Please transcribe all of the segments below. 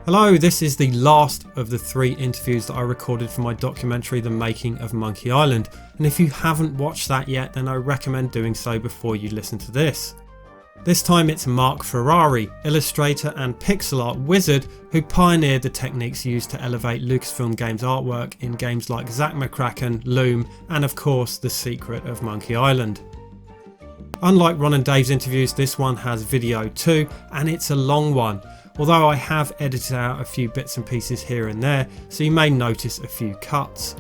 Hello, this is the last of the 3 interviews that I recorded for my documentary The Making of Monkey Island, and if you haven't watched that yet then I recommend doing so before you listen to this. This time it's Mark Ferrari, illustrator and pixel art wizard who pioneered the techniques used to elevate Lucasfilm Games artwork in games like Zack McCracken, Loom and of course The Secret of Monkey Island. Unlike Ron and Dave's interviews, this one has video too, and it's a long one. Although I have edited out a few bits and pieces here and there, so you may notice a few cuts.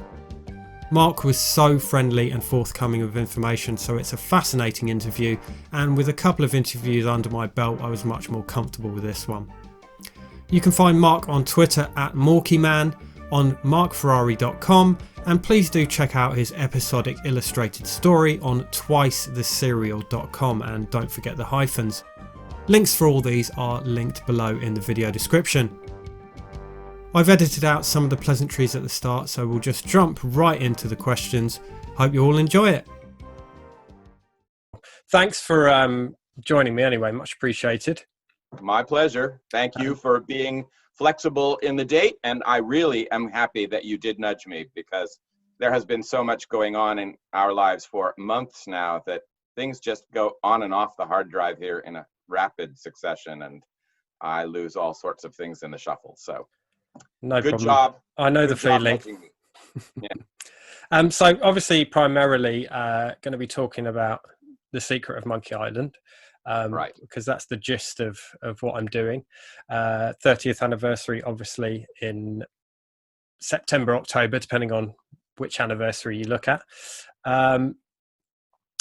Mark was so friendly and forthcoming with information, so it's a fascinating interview, and with a couple of interviews under my belt I was much more comfortable with this one. You can find Mark on Twitter at Morkyman, on markferrari.com, and please do check out his episodic illustrated story on twicetheserial.com, and don't forget the hyphens. Links for all these are linked below in the video description. I've edited out some of the pleasantries at the start, so we'll just jump right into the questions. Hope you all enjoy it. Thanks for joining me anyway, much appreciated. My pleasure. Thank you for being flexible in the date, and I really am happy that you did nudge me because there has been so much going on in our lives for months now that things just go on and off the hard drive here in a rapid succession, and I lose all sorts of things in the shuffle. So no good problem. job. I know the feeling. Yeah. So obviously primarily going to be talking about The Secret of Monkey Island, right, because that's the gist of what I'm doing. 30th anniversary obviously in September, October, depending on which anniversary you look at.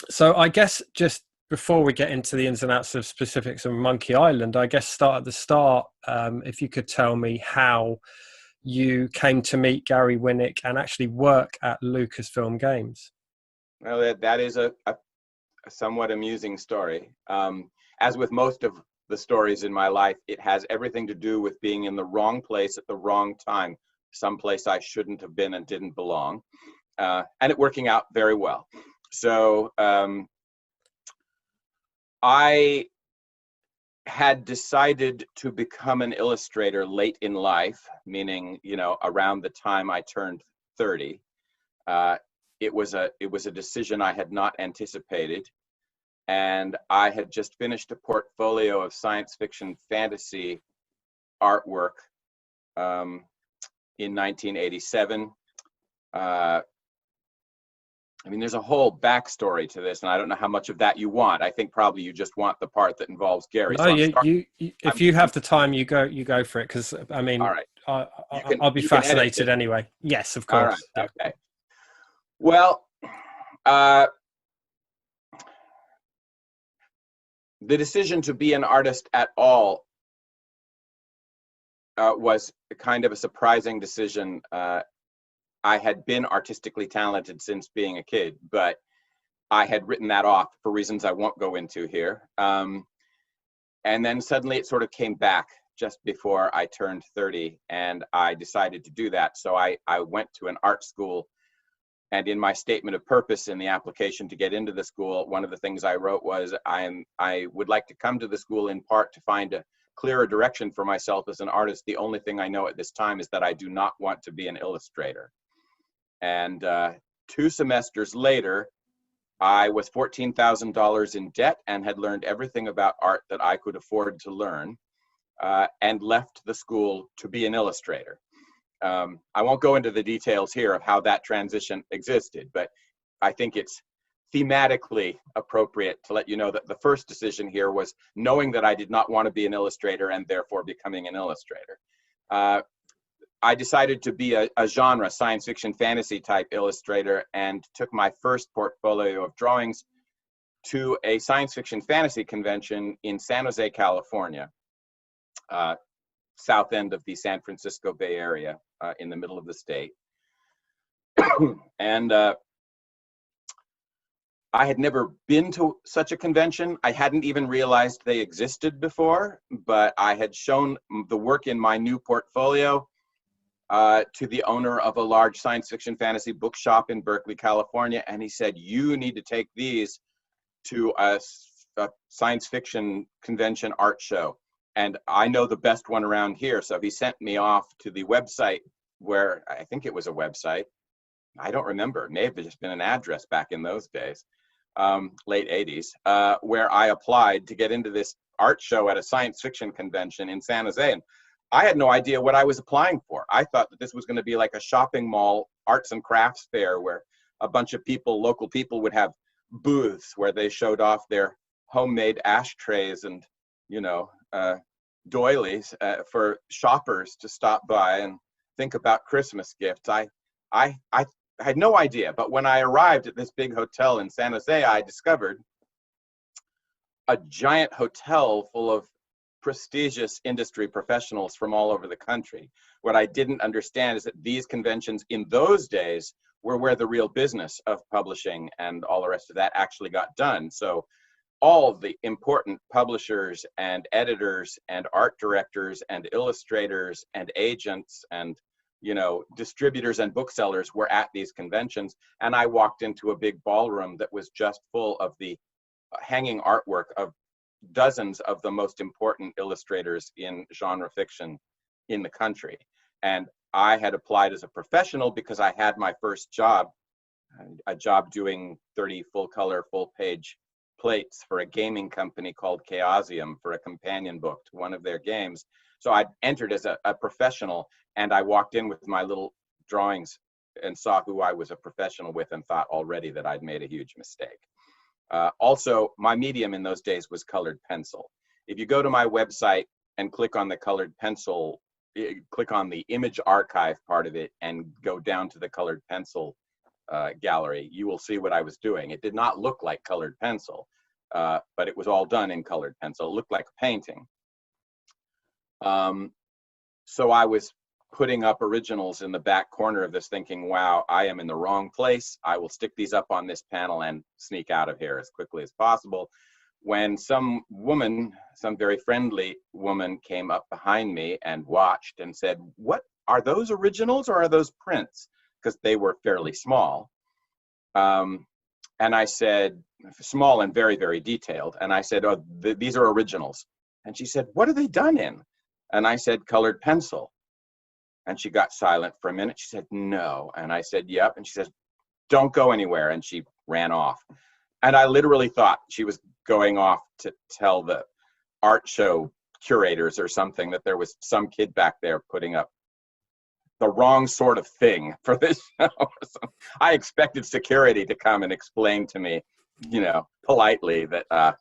So I guess just before we get into the ins and outs of specifics of Monkey Island, I guess start at the start. If you could tell me how you came to meet Gary Winnick and actually work at Lucasfilm Games. Well, that is a somewhat amusing story. As with most of the stories in my life, it has everything to do with being in the wrong place at the wrong time, someplace I shouldn't have been and didn't belong, and it working out very well. So I had decided to become an illustrator late in life, meaning, around the time I turned 30. It was a decision I had not anticipated, and I had just finished a portfolio of science fiction fantasy artwork in 1987. There's a whole backstory to this, and I don't know how much of that you want. I think probably you just want the part that involves Gary. No, if you have the time, you go for it, because all right. I'll be fascinated anyway. Yes, of course. All right. Okay. Well, the decision to be an artist at all was kind of a surprising decision. I had been artistically talented since being a kid, but I had written that off for reasons I won't go into here. And then suddenly it sort of came back just before I turned 30, and I decided to do that. So I went to an art school, and in my statement of purpose in the application to get into the school, one of the things I wrote was I would like to come to the school in part to find a clearer direction for myself as an artist. The only thing I know at this time is that I do not want to be an illustrator. And 2 semesters later, I was $14,000 in debt and had learned everything about art that I could afford to learn, and left the school to be an illustrator. I won't go into the details here of how that transition existed, but I think it's thematically appropriate to let you know that the first decision here was knowing that I did not want to be an illustrator and therefore becoming an illustrator. I decided to be a genre science fiction fantasy type illustrator and took my first portfolio of drawings to a science fiction fantasy convention in San Jose, California, south end of the San Francisco Bay Area, in the middle of the state. And I had never been to such a convention. I hadn't even realized they existed before, but I had shown the work in my new portfolio to the owner of a large science fiction fantasy bookshop in Berkeley, California. And he said, you need to take these to a science fiction convention art show. and I know the best one around here. So he sent me off to the website where, I think it was a website. I don't remember. It may have just been an address back in those days, late 80s, where I applied to get into this art show at a science fiction convention in San Jose. And I had no idea what I was applying for. I thought that this was going to be like a shopping mall arts and crafts fair where a bunch of people, local people, would have booths where they showed off their homemade ashtrays and, you know, doilies for shoppers to stop by and think about Christmas gifts. I had no idea. But when I arrived at this big hotel in San Jose, I discovered a giant hotel full of prestigious industry professionals from all over the country. What I didn't understand is that these conventions in those days were where the real business of publishing and all the rest of that actually got done. So all the important publishers and editors and art directors and illustrators and agents and, you know, distributors and booksellers were at these conventions. And I walked into a big ballroom that was just full of the hanging artwork of dozens of the most important illustrators in genre fiction in the country. And I had applied as a professional because I had my first job, a job doing 30 full color, full page plates for a gaming company called Chaosium for a companion book to one of their games. So I entered as a professional, and I walked in with my little drawings and saw who I was a professional with and thought already that I'd made a huge mistake. Also, my medium in those days was colored pencil. If you go to my website and click on the colored pencil, click on the image archive part of it and go down to the colored pencil gallery, you will see what I was doing. It did not look like colored pencil, but it was all done in colored pencil. It looked like a painting. So I was putting up originals in the back corner of this thinking, wow, I am in the wrong place. I will stick these up on this panel and sneak out of here as quickly as possible. When some woman, some very friendly woman came up behind me and watched and said, what, are those originals or are those prints? Because they were fairly small. And I said, small and very, very detailed. And I said, oh, these are originals. And she said, what are they done in? And I said, colored pencil. And she got silent for a minute. She said, no. And I said, yep. And she said, don't go anywhere. And she ran off. And I literally thought she was going off to tell the art show curators or something that there was some kid back there putting up the wrong sort of thing for this show. I expected security to come and explain to me, you know, politely that,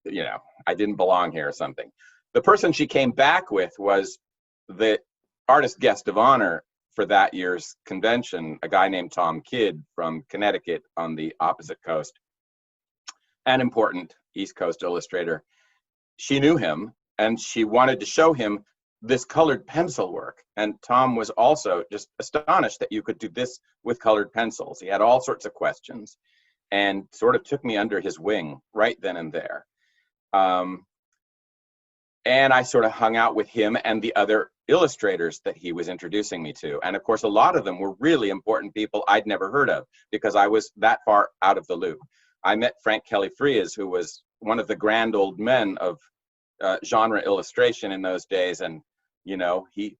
you know, I didn't belong here or something. The person she came back with was the artist guest of honor for that year's convention, a guy named Tom Kidd from Connecticut on the opposite coast, an important East Coast illustrator. She knew him and she wanted to show him this colored pencil work. And Tom was also just astonished that you could do this with colored pencils. He had all sorts of questions and sort of took me under his wing right then and there. And I sort of hung out with him and the other illustrators that he was introducing me to. And of course, a lot of them were really important people I'd never heard of because I was that far out of the loop. I met Frank Kelly Frias, who was one of the grand old men of genre illustration in those days. And, you know, he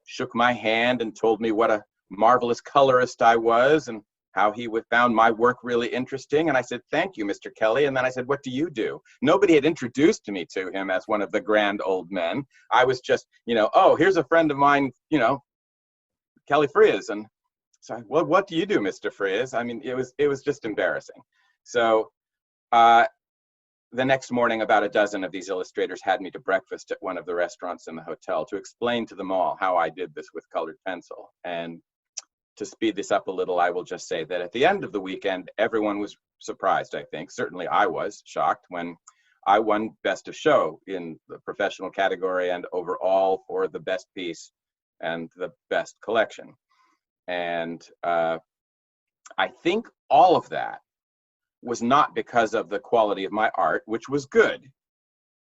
shook my hand and told me what a marvelous colorist I was and how he found my work really interesting. And I said, thank you, Mr. Kelly. And then I said, what do you do? Nobody had introduced me to him as one of the grand old men. I was just, you know, oh, here's a friend of mine, you know, Kelly Frias. And so, well, what do you do, Mr. Frias? I mean, it was just embarrassing. So the next morning, about a dozen of these illustrators had me to breakfast at one of the restaurants in the hotel to explain to them all how I did this with colored pencil. And to speed this up a little, I will just say that at the end of the weekend, everyone was surprised, I think. Certainly I was shocked when I won Best of Show in the professional category and overall for the best piece and the best collection. And I think all of that was not because of the quality of my art, which was good.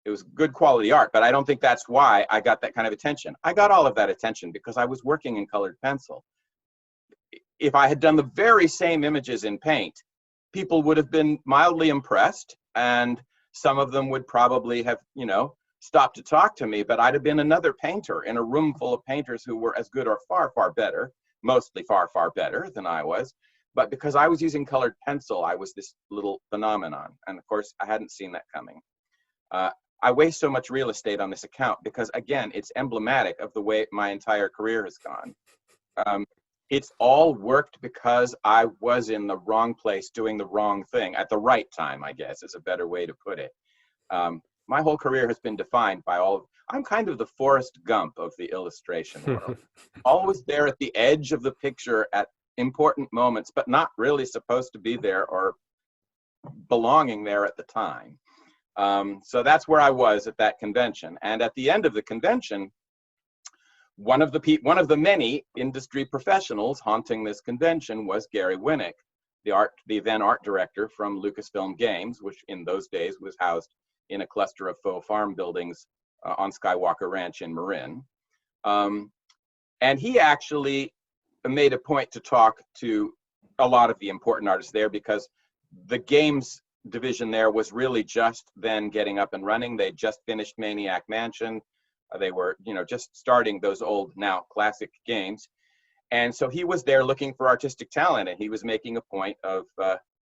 It was good quality art, but I don't think that's why I got that kind of attention. I got all of that attention because I was working in colored pencil. If I had done the very same images in paint, people would have been mildly impressed, and some of them would probably have, you know, stopped to talk to me, but I'd have been another painter in a room full of painters who were as good or far, far better, mostly far, far better than I was. But because I was using colored pencil, I was this little phenomenon. And of course, I hadn't seen that coming. I waste so much real estate on this account because, again, it's emblematic of the way my entire career has gone. It's all worked because I was in the wrong place doing the wrong thing at the right time, I guess, is a better way to put it. My whole career has been defined by I'm kind of the Forrest Gump of the illustration world. Always there at the edge of the picture at important moments, but not really supposed to be there or belonging there at the time. So that's where I was at that convention. And at the end of the convention, one of the many industry professionals haunting this convention was Gary Winnick, the then art director from Lucasfilm Games, which in those days was housed in a cluster of faux farm buildings on Skywalker Ranch in Marin. And he actually made a point to talk to a lot of the important artists there because the games division there was really just then getting up and running. They'd just finished Maniac Mansion. They were, just starting those old, now classic games. And so he was there looking for artistic talent, and he was making a point of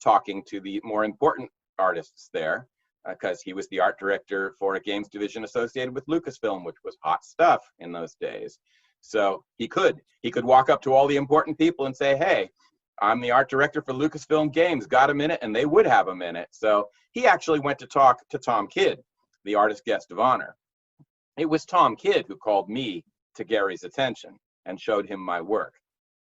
talking to the more important artists there because he was the art director for a games division associated with Lucasfilm, which was hot stuff in those days. So he could walk up to all the important people and say, hey, I'm the art director for Lucasfilm Games, got a minute? And they would have a minute. So he actually went to talk to Tom Kidd, the artist guest of honor. It was Tom Kidd who called me to Gary's attention and showed him my work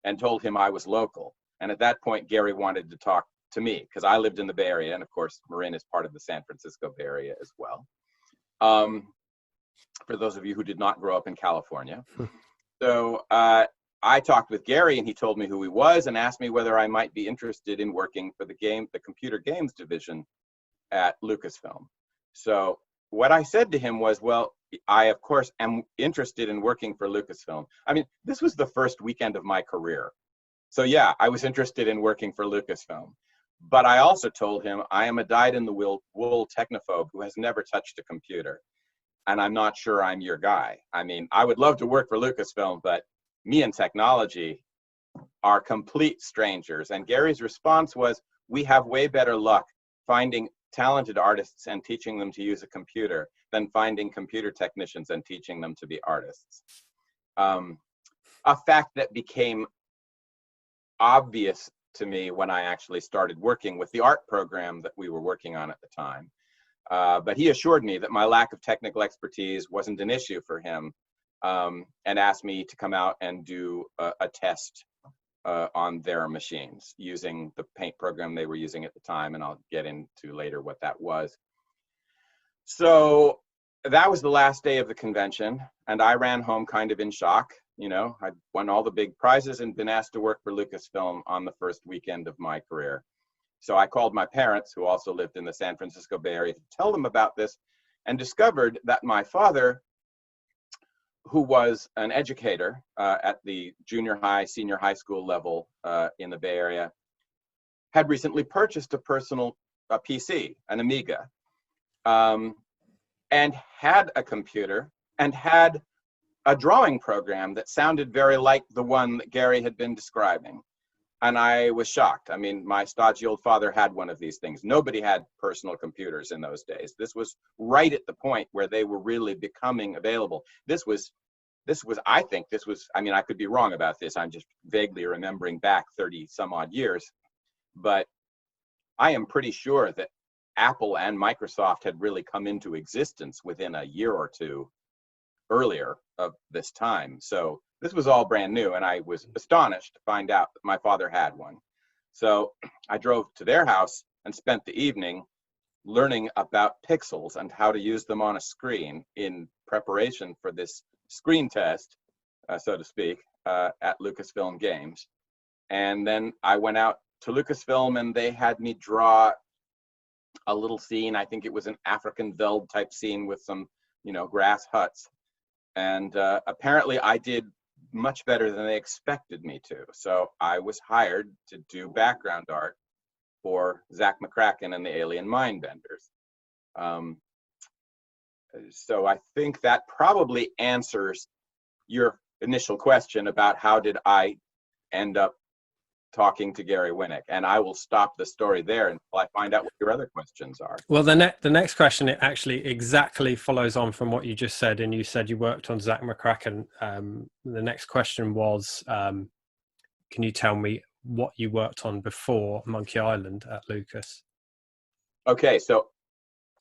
and told him I was local. And at that point, Gary wanted to talk to me because I lived in the Bay Area. And of course, Marin is part of the San Francisco Bay Area as well. For those of you who did not grow up in California. So I talked with Gary and he told me who he was and asked me whether I might be interested in working for the computer games division at Lucasfilm. So what I said to him was, well, I, of course, am interested in working for Lucasfilm. I mean, this was the first weekend of my career. So yeah, I was interested in working for Lucasfilm. But I also told him I am a dyed-in-the-wool technophobe who has never touched a computer. And I'm not sure I'm your guy. I mean, I would love to work for Lucasfilm, but me and technology are complete strangers. And Gary's response was, we have way better luck finding talented artists and teaching them to use a computer than finding computer technicians and teaching them to be artists. A fact that became obvious to me when I actually started working with the art program that we were working on at the time. But he assured me that my lack of technical expertise wasn't an issue for him, and asked me to come out and do a test on their machines using the paint program they were using at the time, and I'll get into later what that was. So that was the last day of the convention, and I ran home kind of in shock. I'd won all the big prizes and been asked to work for Lucasfilm on the first weekend of my career. So I called my parents, who also lived in the San Francisco Bay Area, to tell them about this, and discovered that my father, who was an educator at the junior high, senior high school level in the Bay Area, had recently purchased a personal PC, an Amiga, and had a computer and had a drawing program that sounded very like the one that Gary had been describing. And I was shocked. I mean, my stodgy old father had one of these things. Nobody had personal computers in those days. This was right at the point where they were really becoming available. I mean, I could be wrong about this. I'm just vaguely remembering back 30 some odd years, but I am pretty sure that Apple and Microsoft had really come into existence within a year or two earlier of this time. So this was all brand new, and I was astonished to find out that my father had one. So I drove to their house and spent the evening learning about pixels and how to use them on a screen in preparation for this screen test, so to speak, at Lucasfilm Games. And then I went out to Lucasfilm and they had me draw a little scene. I think it was an African veld type scene with some, grass huts. And apparently I did much better than they expected me to. So I was hired to do background art for Zach McCracken and the Alien Mindbenders. So I think that probably answers your initial question about how did I end up talking to Gary Winnick, and I will stop the story there until I find out what your other questions are. Well, the next question, it actually exactly follows on from what you just said, and you said you worked on Zach McCracken. The next question was, can you tell me what you worked on before Monkey Island at Lucas? Okay, so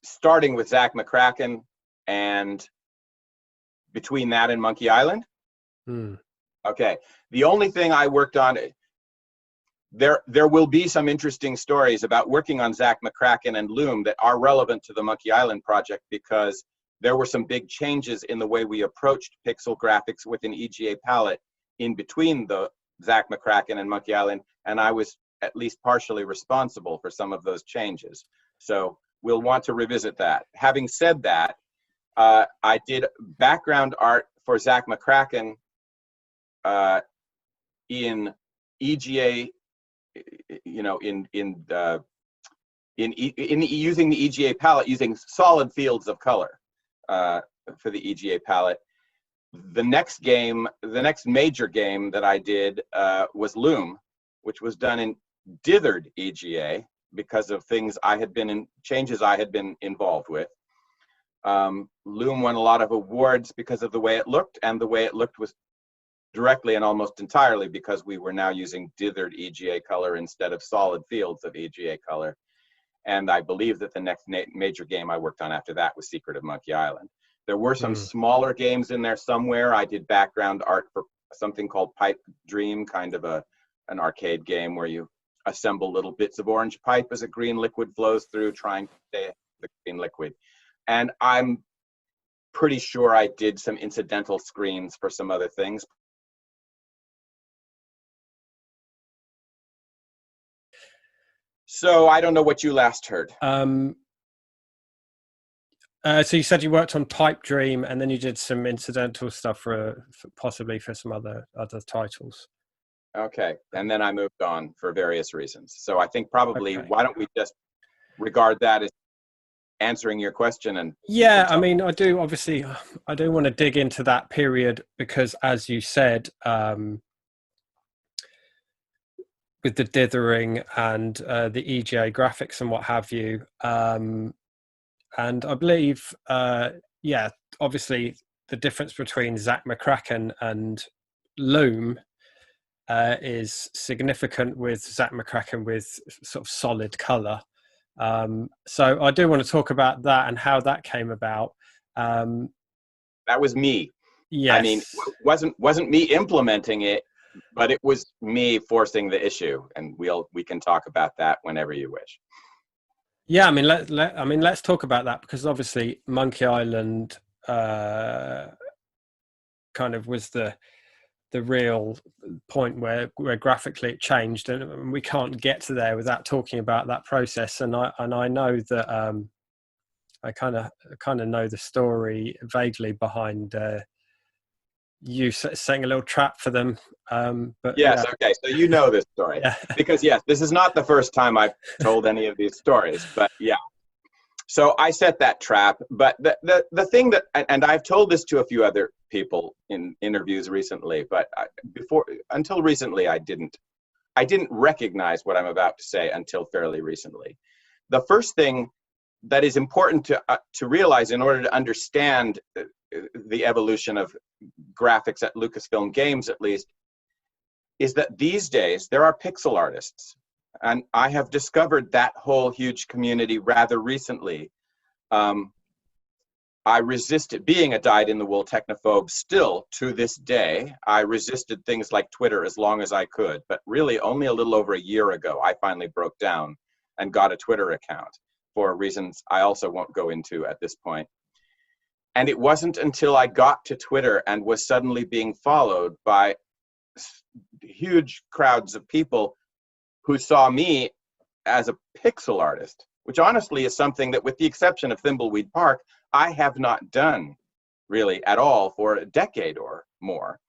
starting with Zach McCracken and between that and Monkey Island. Okay, the only thing I worked on, there will be some interesting stories about working on Zach McCracken and Loom that are relevant to the Monkey Island project, because there were some big changes in the way we approached pixel graphics with an EGA palette in between the Zach McCracken and Monkey Island, and I was at least partially responsible for some of those changes. So we'll want to revisit that. Having said that, I did background art for Zach McCracken in EGA, you know, in using the EGA palette, using solid fields of color for the EGA palette. The next major game that I did was Loom, which was done in dithered EGA because of changes I had been involved with. Loom won a lot of awards because of the way it looked, and the way it looked was directly and almost entirely because we were now using dithered EGA color instead of solid fields of EGA color. And I believe that the next major game I worked on after that was Secret of Monkey Island. There were some smaller games in there somewhere. I did background art for something called Pipe Dream, kind of an arcade game where you assemble little bits of orange pipe as a green liquid flows through, trying to stay the green liquid. And I'm pretty sure I did some incidental screens for some other things. So I don't know what you last heard. So you said you worked on Pipe Dream, and then you did some incidental stuff for possibly for some other titles. Okay, and then I moved on for various reasons. So I think probably why don't we just regard that as answering your question? And yeah, I mean, I do want to dig into that period because, as you said, with the dithering and the EGA graphics and what have you, and I believe, obviously the difference between Zach McCracken and Loom is significant with Zach McCracken with sort of solid color. So I do want to talk about that and how that came about. That was me. Yes. I mean, it wasn't me implementing it, but it was me forcing the issue, and we can talk about that whenever you wish. Yeah, I mean, let's talk about that, because obviously Monkey Island kind of was the real point where graphically it changed, and we can't get to there without talking about that process. And I know that I kind of know the story vaguely behind you setting a little trap for them. But yes, yeah. Okay, so you know this story. Yeah. Because yes, this is not the first time I've told any of these stories, but yeah. So I set that trap, but the thing that, and I've told this to a few other people in interviews recently, but until recently I didn't recognize what I'm about to say until fairly recently. The first thing that is important to realize in order to understand the evolution of graphics at Lucasfilm Games, at least, is that these days there are pixel artists. And I have discovered that whole huge community rather recently. I resisted being a dyed-in-the-wool technophobe still to this day. I resisted things like Twitter as long as I could, but really only a little over a year ago, I finally broke down and got a Twitter account for reasons I also won't go into at this point. And it wasn't until I got to Twitter and was suddenly being followed by huge crowds of people who saw me as a pixel artist, which honestly is something that, with the exception of Thimbleweed Park, I have not done really at all for a decade or more.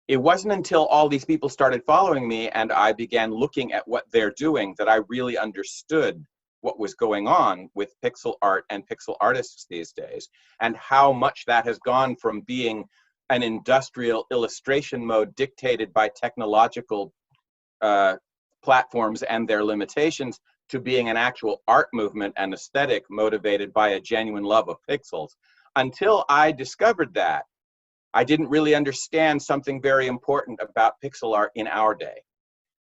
It wasn't until all these people started following me and I began looking at what they're doing that I really understood what was going on with pixel art and pixel artists these days, and how much that has gone from being an industrial illustration mode dictated by technological platforms and their limitations to being an actual art movement and aesthetic motivated by a genuine love of pixels. Until I discovered that, I didn't really understand something very important about pixel art in our day.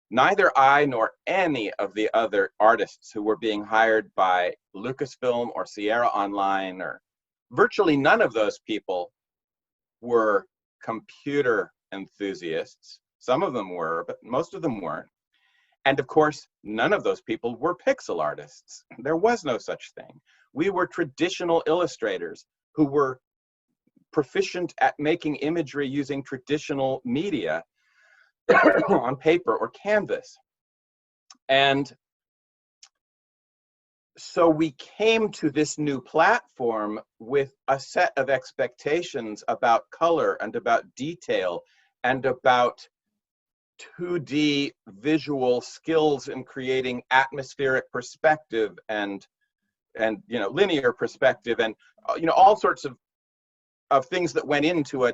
Neither I nor any of the other artists who were being hired by Lucasfilm or Sierra Online, or virtually none of those people, were computer enthusiasts. Some of them were, but most of them weren't. And of course, none of those people were pixel artists. There was no such thing. We were traditional illustrators who were proficient at making imagery using traditional media on paper or canvas. And so we came to this new platform with a set of expectations about color and about detail and about 2D visual skills in creating atmospheric perspective and linear perspective, and all sorts of things that went into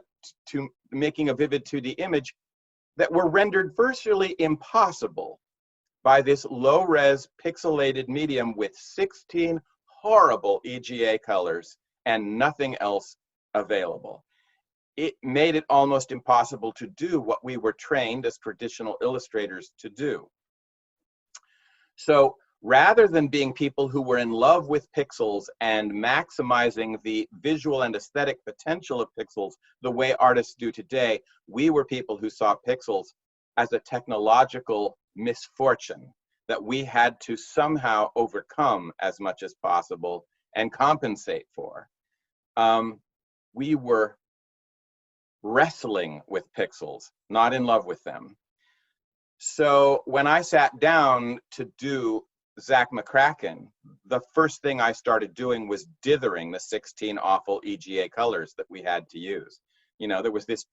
to making a vivid 2D image that were rendered virtually impossible by this low-res pixelated medium with 16 horrible EGA colors and nothing else available. It made it almost impossible to do what we were trained as traditional illustrators to do. So rather than being people who were in love with pixels and maximizing the visual and aesthetic potential of pixels the way artists do today, we were people who saw pixels as a technological misfortune that we had to somehow overcome as much as possible and compensate for. We were wrestling with pixels, not in love with them. So when I sat down to do Zach McCracken, the first thing I started doing was dithering the 16 awful EGA colors that we had to use. There was this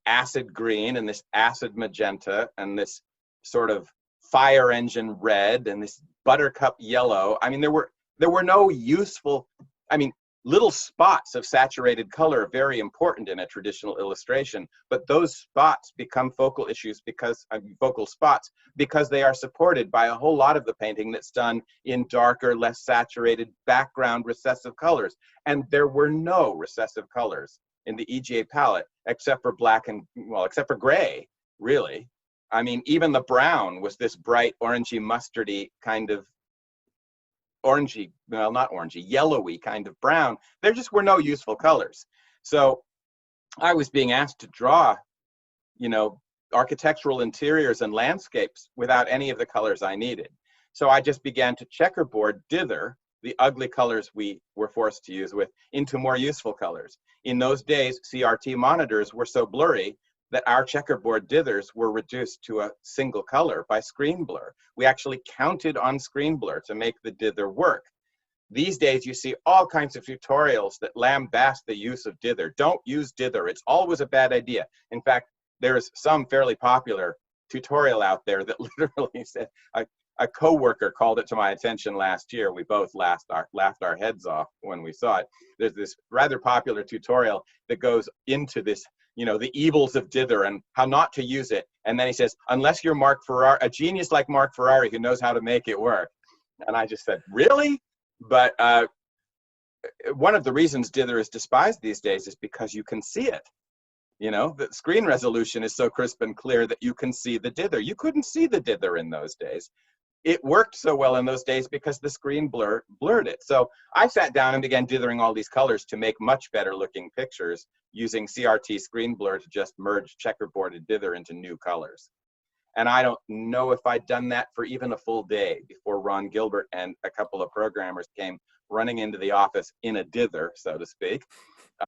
acid green and this acid magenta and this sort of fire engine red and this buttercup yellow. I mean, there were no useful, little spots of saturated color are very important in a traditional illustration, but those spots become focal spots because they are supported by a whole lot of the painting that's done in darker, less saturated background recessive colors. And there were no recessive colors in the EGA palette except for except for gray, really. Even the brown was this bright orangey mustardy kind of yellowy kind of brown. There just were no useful colors. So I was being asked to draw, architectural interiors and landscapes without any of the colors I needed. So I just began to checkerboard, dither the ugly colors we were forced to use into more useful colors. In those days, CRT monitors were so blurry that our checkerboard dithers were reduced to a single color by screen blur. We actually counted on screen blur to make the dither work. These days, you see all kinds of tutorials that lambast the use of dither. Don't use dither, it's always a bad idea. In fact, there's some fairly popular tutorial out there that literally said, a coworker called it to my attention last year. We both laughed our heads off when we saw it. There's this rather popular tutorial that goes into this, the evils of dither and how not to use it. And then he says, unless you're Mark Ferrari, a genius like Mark Ferrari who knows how to make it work. And I just said, really? But one of the reasons dither is despised these days is because you can see it. The screen resolution is so crisp and clear that you can see the dither. You couldn't see the dither in those days. It worked so well in those days because the screen blurred it. So I sat down and began dithering all these colors to make much better looking pictures using CRT screen blur to just merge checkerboarded dither into new colors. And I don't know if I'd done that for even a full day before Ron Gilbert and a couple of programmers came running into the office in a dither, so to speak,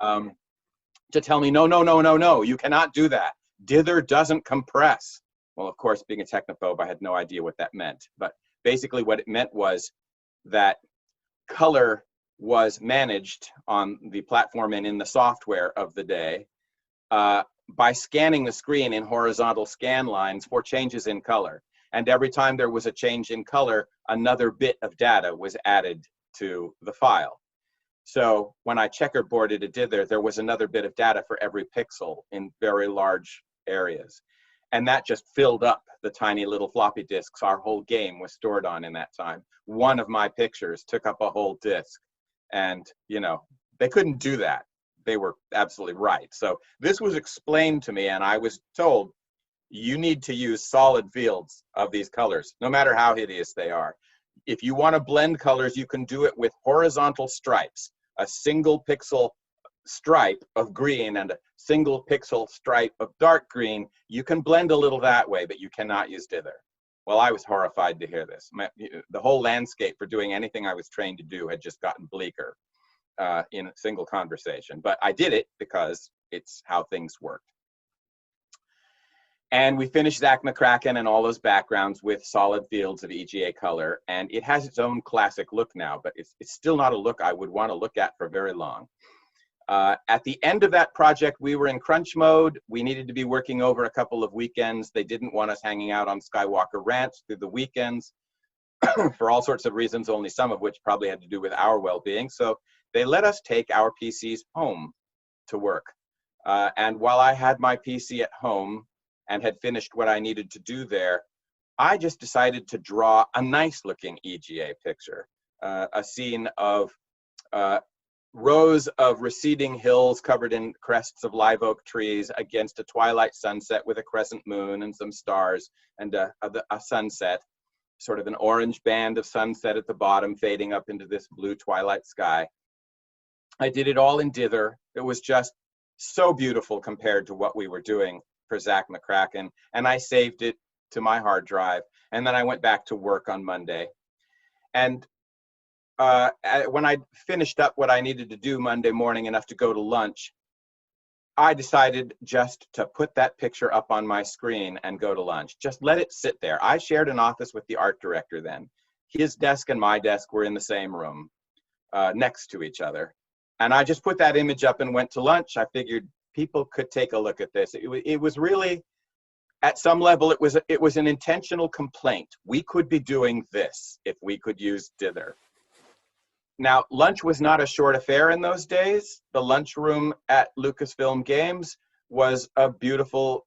to tell me, no, you cannot do that. Dither doesn't compress. Well, of course, being a technophobe, I had no idea what that meant. But basically what it meant was that color was managed on the platform and in the software of the day by scanning the screen in horizontal scan lines for changes in color. And every time there was a change in color, another bit of data was added to the file. So when I checkerboarded a dither, there was another bit of data for every pixel in very large areas. And that just filled up the tiny little floppy disks our whole game was stored on in that time. One of my pictures took up a whole disk. And, you know, they couldn't do that. They were absolutely right. So this was explained to me, and I was told, you need to use solid fields of these colors, no matter how hideous they are. If you want to blend colors, you can do it with horizontal stripes, a single pixel stripe of green and a single pixel stripe of dark green. You can blend a little that way, but you cannot use dither. Well, I was horrified to hear this. The whole landscape for doing anything I was trained to do had just gotten bleaker in a single conversation. But I did it because it's how things worked. And we finished Zach McCracken and all those backgrounds with solid fields of EGA color. And it has its own classic look now, but it's still not a look I would want to look at for very long. At the end of that project, we were in crunch mode. We needed to be working over a couple of weekends. They didn't want us hanging out on Skywalker Ranch through the weekends for all sorts of reasons, only some of which probably had to do with our well-being. So they let us take our PCs home to work. And while I had my PC at home and had finished what I needed to do there, I just decided to draw a nice-looking EGA picture, a scene of rows of receding hills covered in crests of live oak trees against a twilight sunset with a crescent moon and some stars and a sunset, sort of an orange band of sunset at the bottom fading up into this blue twilight sky. I did it all in dither. It was just so beautiful compared to what we were doing for Zach McCracken, and I saved it to my hard drive, and then I went back to work on Monday. And when I finished up what I needed to do Monday morning, enough to go to lunch, I decided just to put that picture up on my screen and go to lunch. Just let it sit there. I shared an office with the art director then. His desk and my desk were in the same room, next to each other. And I just put that image up and went to lunch. I figured people could take a look at this. It was really, at some level, it was an intentional complaint. We could be doing this if we could use dither. Now, lunch was not a short affair in those days. The lunchroom at Lucasfilm Games was a beautiful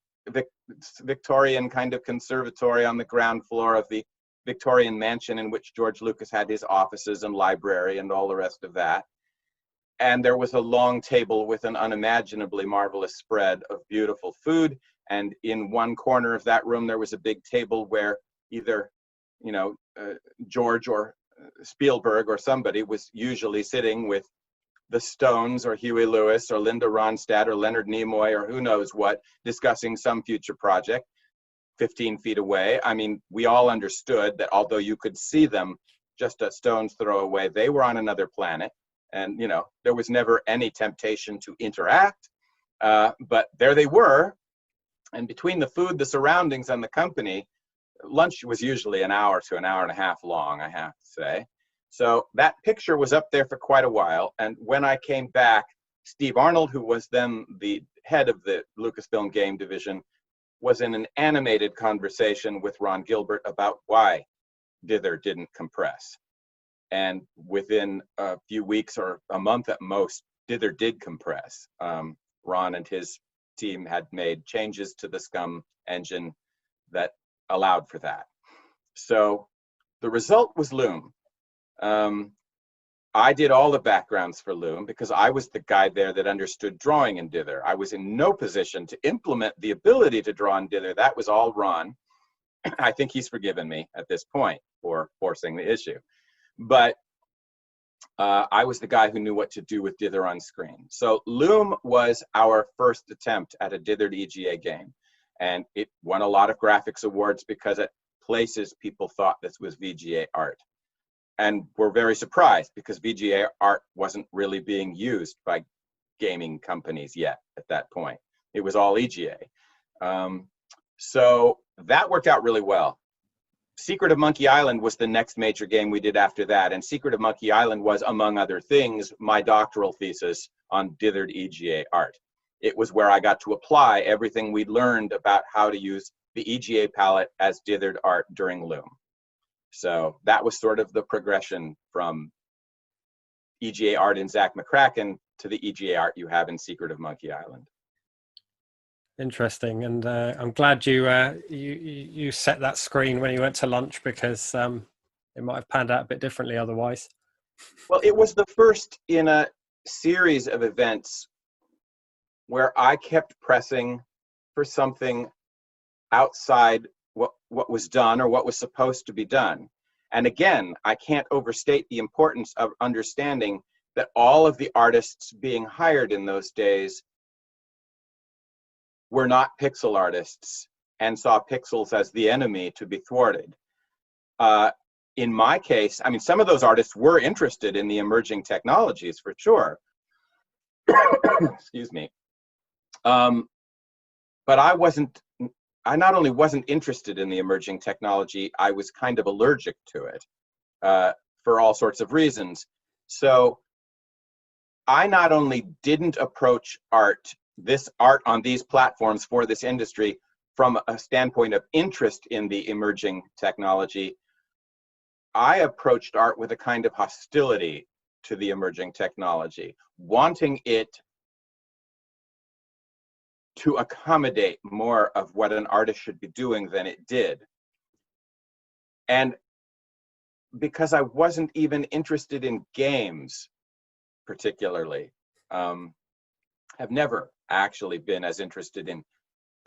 Victorian kind of conservatory on the ground floor of the Victorian mansion in which George Lucas had his offices and library and all the rest of that. And there was a long table with an unimaginably marvelous spread of beautiful food. And in one corner of that room, there was a big table where either, you know, George or Spielberg or somebody was usually sitting with the Stones or Huey Lewis or Linda Ronstadt or Leonard Nimoy or who knows what, discussing some future project 15 feet away. I mean, we all understood that although you could see them just a stone's throw away, they were on another planet. And, you know, there was never any temptation to interact, but there they were. And between the food, the surroundings, and the company, lunch was usually an hour to an hour and a half long, I have to say. So that picture was up there for quite a while. And when I came back, Steve Arnold, who was then the head of the Lucasfilm Game division, was in an animated conversation with Ron Gilbert about why dither didn't compress. And within a few weeks or a month at most, dither did compress. Ron and his team had made changes to the SCUM engine that allowed for that. So the result was Loom. I did all the backgrounds for Loom because I was the guy there that understood drawing in dither. I was in no position to implement the ability to draw in dither. That was all Ron. I think he's forgiven me at this point for forcing the issue. But I was the guy who knew what to do with dither on screen. So Loom was our first attempt at a dithered EGA game. And it won a lot of graphics awards because at places people thought this was VGA art. And we're very surprised because VGA art wasn't really being used by gaming companies yet at that point. It was all EGA. So that worked out really well. Secret of Monkey Island was the next major game we did after that. And Secret of Monkey Island was, among other things, my doctoral thesis on dithered EGA art. It was where I got to apply everything we'd learned about how to use the EGA palette as dithered art during Loom. So that was sort of the progression from EGA art in Zach McCracken to the EGA art you have in Secret of Monkey Island. Interesting, and I'm glad you set that screen when you went to lunch, because it might have panned out a bit differently otherwise. Well, it was the first in a series of events where I kept pressing for something outside what was done or what was supposed to be done. And again, I can't overstate the importance of understanding that all of the artists being hired in those days were not pixel artists and saw pixels as the enemy to be thwarted. In my case, I mean, some of those artists were interested in the emerging technologies for sure. Excuse me. But I not only wasn't interested in the emerging technology, I was kind of allergic to it for all sorts of reasons. So I not only didn't approach this art on these platforms for this industry from a standpoint of interest in the emerging technology, I approached art with a kind of hostility to the emerging technology, wanting it to accommodate more of what an artist should be doing than it did. And because I wasn't even interested in games particularly, I've never actually been as interested in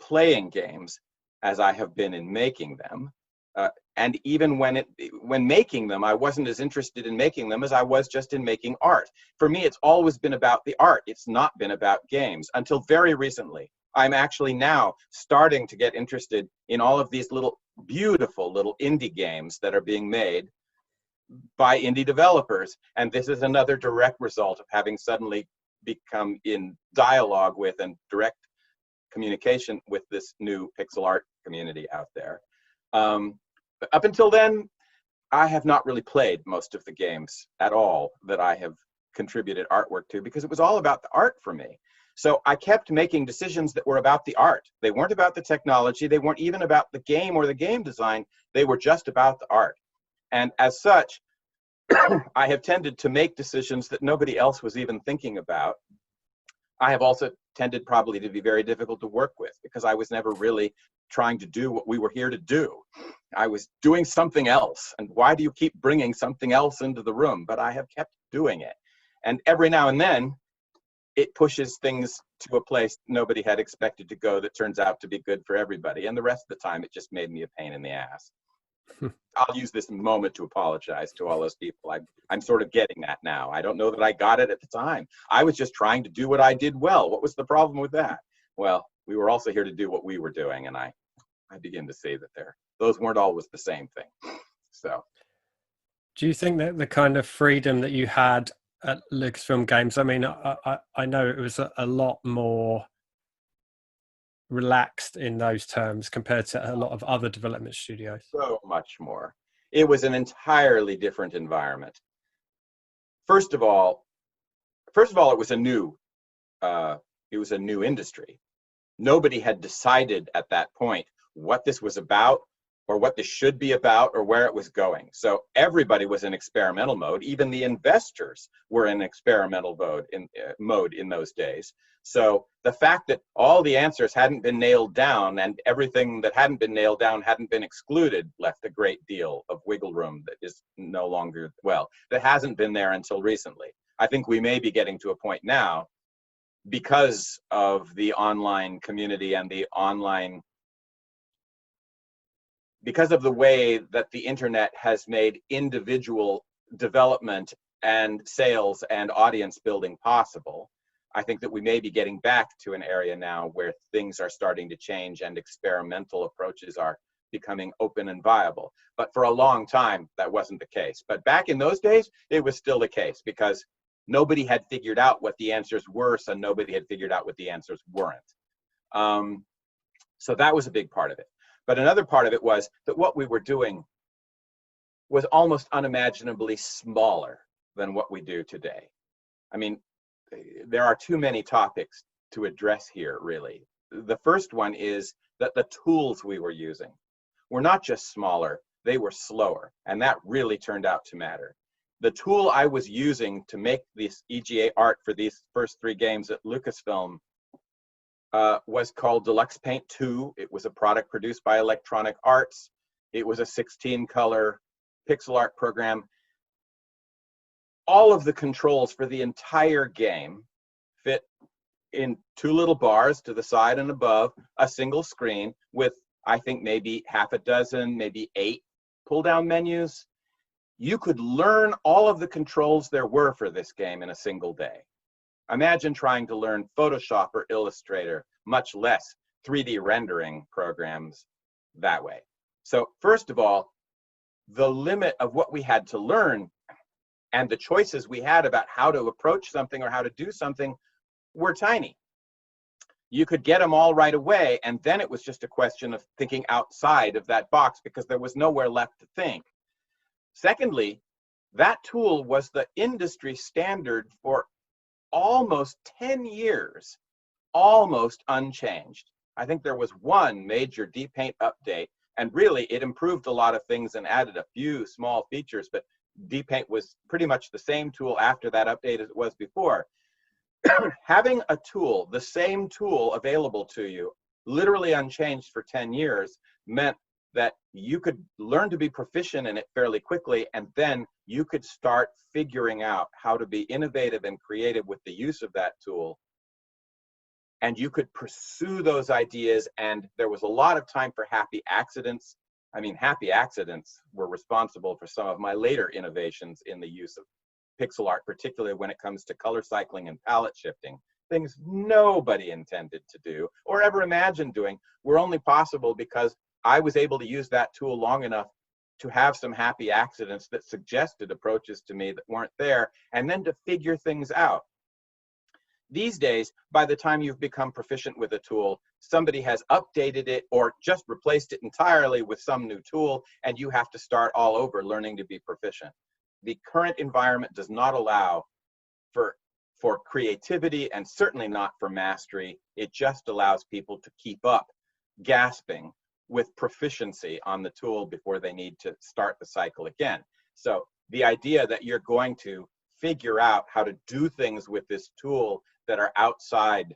playing games as I have been in making them. And even when making them, I wasn't as interested in making them as I was just in making art. For me, it's always been about the art. It's not been about games until very recently. I'm actually now starting to get interested in all of these beautiful little indie games that are being made by indie developers. And this is another direct result of having suddenly become in dialogue with and direct communication with this new pixel art community out there. Up until then, I have not really played most of the games at all that I have contributed artwork to, because it was all about the art for me. So I kept making decisions that were about the art. They weren't about the technology. They weren't even about the game or the game design. They were just about the art. And as such, I have tended to make decisions that nobody else was even thinking about. I have also tended probably to be very difficult to work with, because I was never really trying to do what we were here to do. I was doing something else. And why do you keep bringing something else into the room? But I have kept doing it. And every now and then, it pushes things to a place nobody had expected to go that turns out to be good for everybody. And the rest of the time, it just made me a pain in the ass. I'll use this moment to apologize to all those people. I'm sort of getting that now. I don't know that I got it at the time. I was just trying to do what I did well. What was the problem with that? Well, we were also here to do what we were doing. And I begin to see that those weren't always the same thing. So, do you think that the kind of freedom that you had at Lucasfilm Games, I mean, I know it was a lot more relaxed in those terms compared to a lot of other development studios? So much more. It was an entirely different environment. First of all, it was a new industry. Nobody had decided at that point what this was about, or what this should be about, or where it was going. So everybody was in experimental mode. Even the investors were in experimental mode in those days. So the fact that all the answers hadn't been nailed down and everything that hadn't been nailed down hadn't been excluded left a great deal of wiggle room that is no longer, that hasn't been there until recently. I think we may be getting to a point now, because of the online community and because of the way that the internet has made individual development and sales and audience building possible. I think that we may be getting back to an area now where things are starting to change and experimental approaches are becoming open and viable. But for a long time, that wasn't the case. But back in those days, it was still the case, because nobody had figured out what the answers were, so nobody had figured out what the answers weren't. So that was a big part of it. But another part of it was that what we were doing was almost unimaginably smaller than what we do today. I mean, there are too many topics to address here, really. The first one is that the tools we were using were not just smaller, they were slower. And that really turned out to matter. The tool I was using to make this EGA art for these first 3 games at Lucasfilm was called Deluxe Paint 2. It was a product produced by Electronic Arts. It was a 16-color pixel art program. All of the controls for the entire game fit in 2 little bars to the side and above, a single screen with, I think, maybe half a dozen, maybe 8 pull-down menus. You could learn all of the controls there were for this game in a single day. Imagine trying to learn Photoshop or Illustrator, much less 3D rendering programs that way. So first of all, the limit of what we had to learn and the choices we had about how to approach something or how to do something were tiny. You could get them all right away, and then it was just a question of thinking outside of that box because there was nowhere left to think. Secondly, that tool was the industry standard for almost 10 years, almost unchanged. I think there was one major deep paint update, and really it improved a lot of things and added a few small features, but deep paint was pretty much the same tool after that update as it was before. Having a tool, the same tool available to you, literally unchanged for 10 years, meant that you could learn to be proficient in it fairly quickly, and then you could start figuring out how to be innovative and creative with the use of that tool. And you could pursue those ideas, and there was a lot of time for happy accidents. I mean, happy accidents were responsible for some of my later innovations in the use of pixel art, particularly when it comes to color cycling and palette shifting. Things nobody intended to do or ever imagined doing were only possible because I was able to use that tool long enough to have some happy accidents that suggested approaches to me that weren't there, and then to figure things out. These days, by the time you've become proficient with a tool, somebody has updated it or just replaced it entirely with some new tool, and you have to start all over learning to be proficient. The current environment does not allow for creativity, and certainly not for mastery. It just allows people to keep up, gasping with proficiency on the tool before they need to start the cycle again. So the idea that you're going to figure out how to do things with this tool that are outside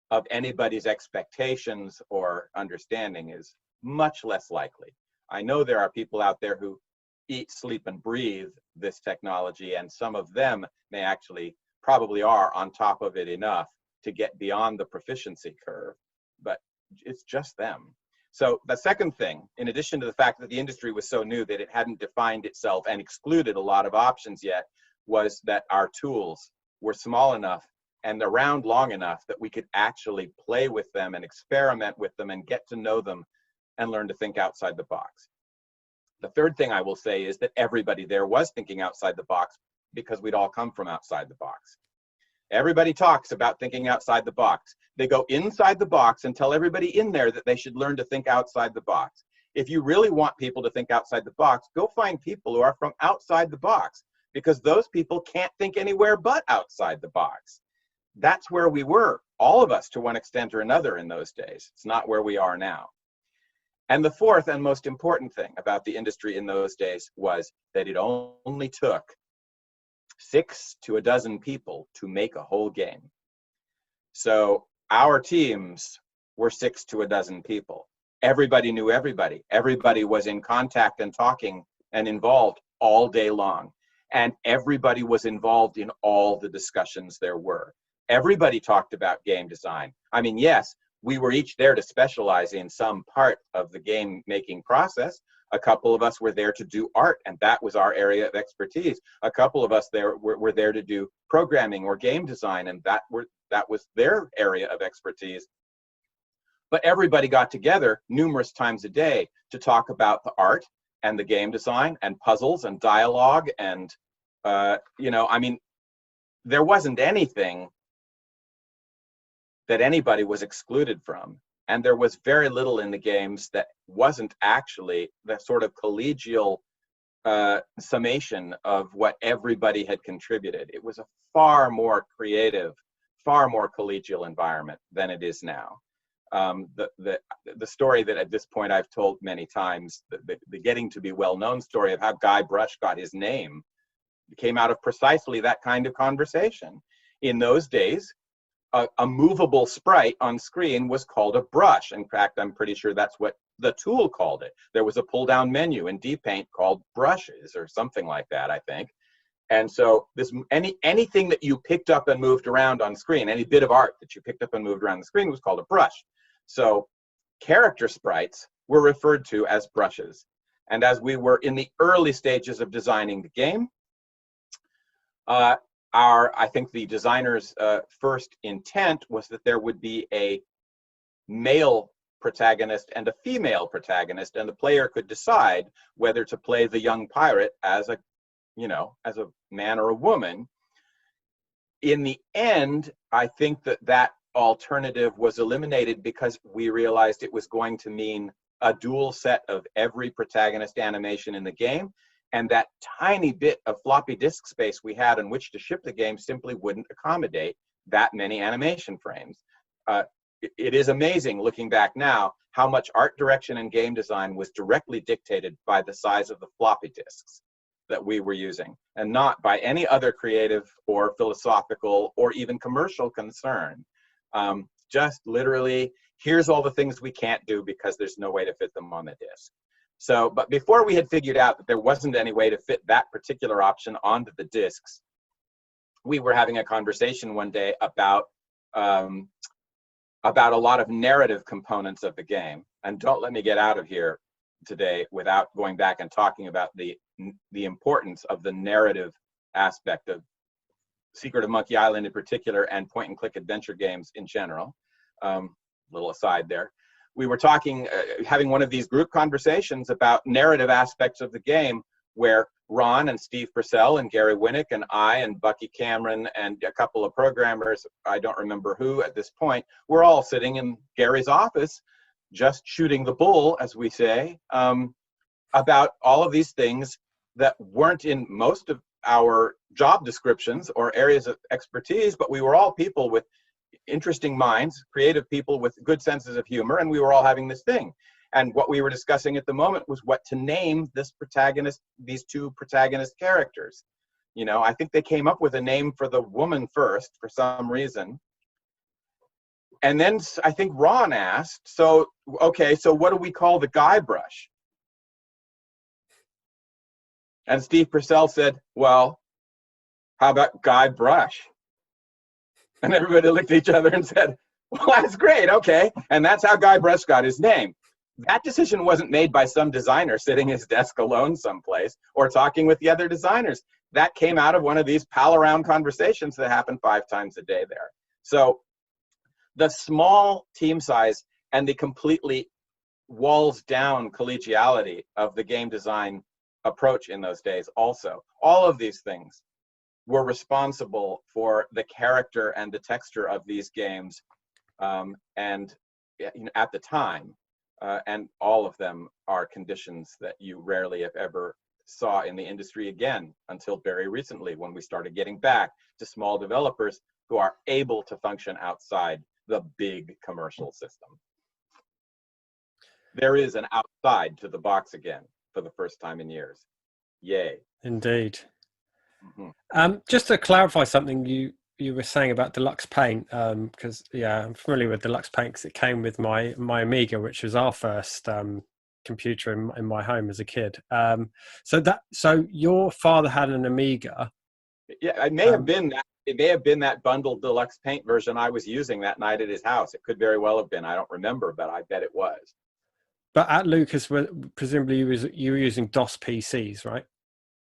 of anybody's expectations or understanding is much less likely. I know there are people out there who eat, sleep, and breathe this technology, and some of them may actually probably are on top of it enough to get beyond the proficiency curve, but it's just them. So the second thing, in addition to the fact that the industry was so new that it hadn't defined itself and excluded a lot of options yet, was that our tools were small enough and around long enough that we could actually play with them and experiment with them and get to know them and learn to think outside the box. The third thing I will say is that everybody there was thinking outside the box because we'd all come from outside the box. Everybody talks about thinking outside the box. They go inside the box and tell everybody in there that they should learn to think outside the box. If you really want people to think outside the box, go find people who are from outside the box, because those people can't think anywhere but outside the box. That's where we were, all of us to one extent or another in those days. It's not where we are now. And the fourth and most important thing about the industry in those days was that it only took 6 to a dozen people to make a whole game. So our teams were 6 to a dozen people. Everybody knew everybody. Everybody was in contact and talking and involved all day long. And everybody was involved in all the discussions there were. Everybody talked about game design. I mean, yes, we were each there to specialize in some part of the game making process. A couple of us were there to do art, and that was our area of expertise. A couple of us were there to do programming or game design, and that was their area of expertise. But everybody got together numerous times a day to talk about the art and the game design and puzzles and dialogue. And, I mean, there wasn't anything that anybody was excluded from. And there was very little in the games that wasn't actually the sort of collegial summation of what everybody had contributed. It was a far more creative, far more collegial environment than it is now. The story that at this point I've told many times, the getting to be well-known story of how Guy Brush got his name, came out of precisely that kind of conversation. In those days, a movable sprite on screen was called a brush. In fact, I'm pretty sure that's what the tool called it. There was a pull-down menu in DPaint called brushes or something like that, I think. And so anything that you picked up and moved around on screen, any bit of art that you picked up and moved around the screen was called a brush. So character sprites were referred to as brushes. And as we were in the early stages of designing the game, I think the designer's first intent was that there would be a male protagonist and a female protagonist, and the player could decide whether to play the young pirate as a man or a woman. In the end, I think that alternative was eliminated because we realized it was going to mean a dual set of every protagonist animation in the game, and that tiny bit of floppy disk space we had in which to ship the game simply wouldn't accommodate that many animation frames. It is amazing looking back now how much art direction and game design was directly dictated by the size of the floppy disks that we were using, and not by any other creative or philosophical or even commercial concern. Just literally, here's all the things we can't do because there's no way to fit them on the disk. So, but before we had figured out that there wasn't any way to fit that particular option onto the disks, we were having a conversation one day about a lot of narrative components of the game. And don't let me get out of here today without going back and talking about the importance of the narrative aspect of Secret of Monkey Island in particular, and point and click adventure games in general. Little aside there. We were talking, having one of these group conversations about narrative aspects of the game, where Ron and Steve Purcell and Gary Winnick and I and Bucky Cameron and a couple of programmers, I don't remember who at this point, we're all sitting in Gary's office, just shooting the bull, as we say, about all of these things that weren't in most of our job descriptions or areas of expertise, but we were all people with interesting minds, creative people with good senses of humor, and we were all having this thing. And what we were discussing at the moment was what to name this protagonist, these two protagonist characters. You know, I think they came up with a name for the woman first for some reason. And then I think Ron asked, so, okay, so what do we call the guy brush? And Steve Purcell said, well, how about Guy Brush? And everybody looked at each other and said, well, that's great, okay. And that's how Guy Brush got his name. That decision wasn't made by some designer sitting at his desk alone someplace or talking with the other designers. That came out of one of these pal around conversations that happen 5 times a day there. So the small team size and the completely walls down collegiality of the game design approach in those days also, all of these things were responsible for the character and the texture of these games, and at the time, and all of them are conditions that you rarely, if ever, saw in the industry again until very recently, when we started getting back to small developers who are able to function outside the big commercial system. There is an outside to the box again for the first time in years. Yay. Indeed. Mm-hmm. Just to clarify something you were saying about Deluxe Paint, because yeah, I'm familiar with Deluxe Paint because it came with my Amiga, which was our first computer in my home as a kid. So your father had an Amiga. Yeah, it may have been that. It may have been that bundled Deluxe Paint version I was using that night at his house. It could very well have been. I don't remember, but I bet it was. But at Lucas, presumably you were using DOS PCs, right?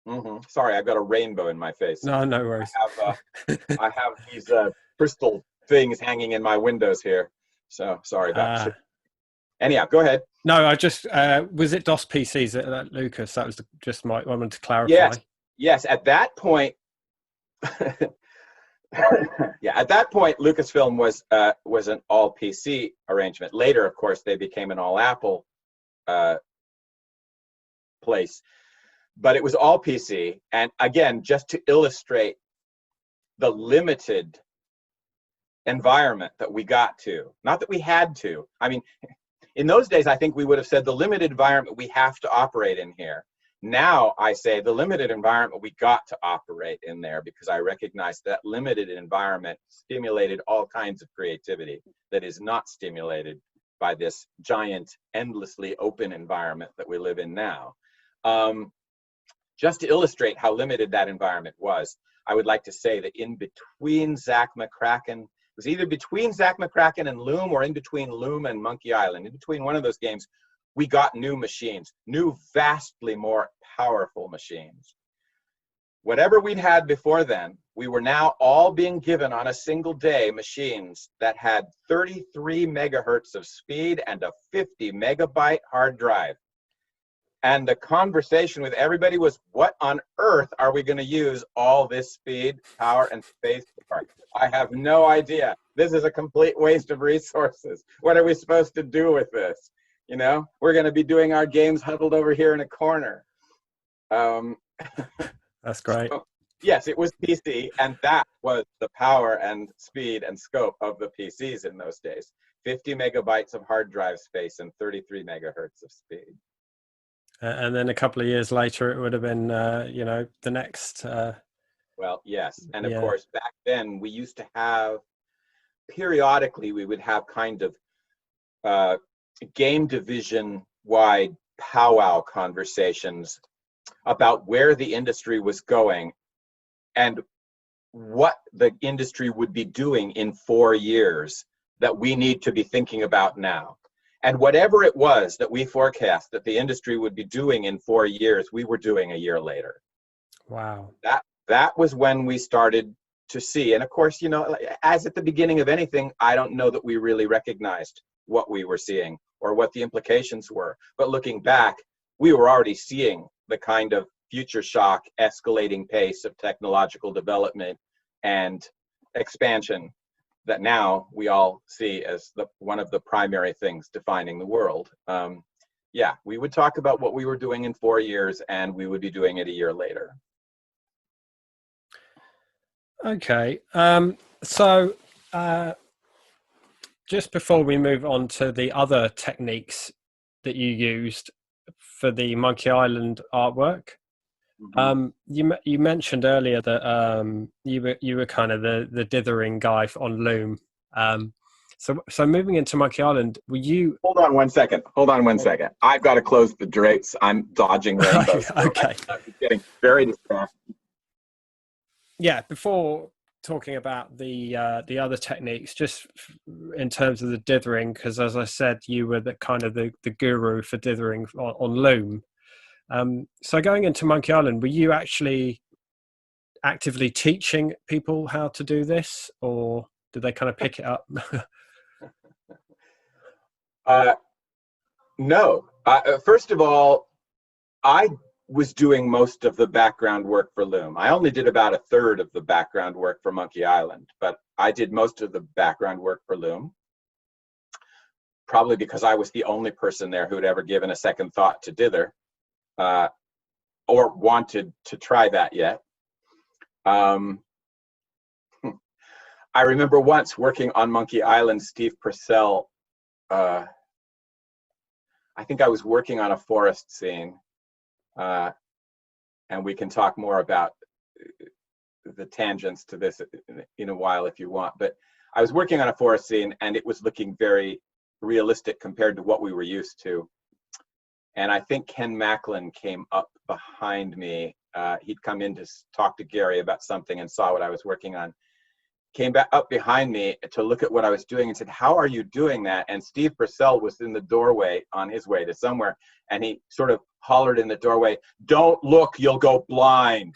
Mm-hmm. Sorry, I've got a rainbow in my face. No worries. I have these crystal things hanging in my windows here. So sorry about that. Anyhow, go ahead. No, I just was it DOS PCs at Lucas? That was just I wanted to clarify. Yes. At that point, yeah, at that point, Lucasfilm was an all PC arrangement. Later, of course, they became an all Apple place, but it was all PC. And again, just to illustrate the limited environment that we got to. Not that we had to. I mean, in those days, I think we would have said the limited environment we have to operate in here. Now I say the limited environment we got to operate in there, because I recognize that limited environment stimulated all kinds of creativity that is not stimulated by this giant, endlessly open environment that we live in now. Just to illustrate how limited that environment was, I would like to say that in between Zach McCracken, it was either between Zach McCracken and Loom or in between Loom and Monkey Island, in between one of those games, we got new machines, new vastly more powerful machines. Whatever we'd had before then, we were now all being given on a single day machines that had 33 megahertz of speed and a 50 megabyte hard drive. And the conversation with everybody was, what on earth are we going to use all this speed, power, and space for? I have no idea. This is a complete waste of resources. What are we supposed to do with this? You know, we're going to be doing our games huddled over here in a corner. That's great. So, yes, it was PC, and that was the power and speed and scope of the PCs in those days. 50 megabytes of hard drive space and 33 megahertz of speed. And then a couple of years later, it would have been, you know, the next. Well, yes. And of course, back then, we used to have, periodically, we would have kind of game division-wide powwow conversations about where the industry was going and what the industry would be doing in 4 years that we need to be thinking about now. And whatever it was that we forecast that the industry would be doing in 4 years, we were doing a year later. Wow. That was when we started to see. And of course, you know, as at the beginning of anything, I don't know that we really recognized what we were seeing or what the implications were. But looking back, we were already seeing the kind of future shock, escalating pace of technological development and expansion that now we all see as one of the primary things defining the world. Yeah, we would talk about what we were doing in 4 years, and we would be doing it a year later. Okay, so just before we move on to the other techniques that you used for the Monkey Island artwork, you mentioned earlier that you were kind of the dithering guy on Loom. So moving into Monkey Island, were you? Hold on one second. I've got to close the drapes. I'm dodging rainbows. Okay. I'm getting very distracted. Yeah, before talking about the other techniques, just in terms of the dithering, because as I said, you were the kind of the guru for dithering on Loom. So going into Monkey Island, were you actually actively teaching people how to do this, or did they kind of pick it up? No. First of all, I was doing most of the background work for Loom. I only did about a third of the background work for Monkey Island, but I did most of the background work for Loom. Probably because I was the only person there who had ever given a second thought to dither, or wanted to try that yet. I remember once working on Monkey Island, Steve Purcell, I think I was working on a forest scene, and we can talk more about the tangents to this in a while if you want, but I was working on a forest scene and it was looking very realistic compared to what we were used to. And I think Ken Macklin came up behind me. He'd come in to talk to Gary about something and saw what I was working on. Came back up behind me to look at what I was doing and said, "How are you doing that?" And Steve Purcell was in the doorway on his way to somewhere. And he sort of hollered in the doorway, "Don't look, you'll go blind."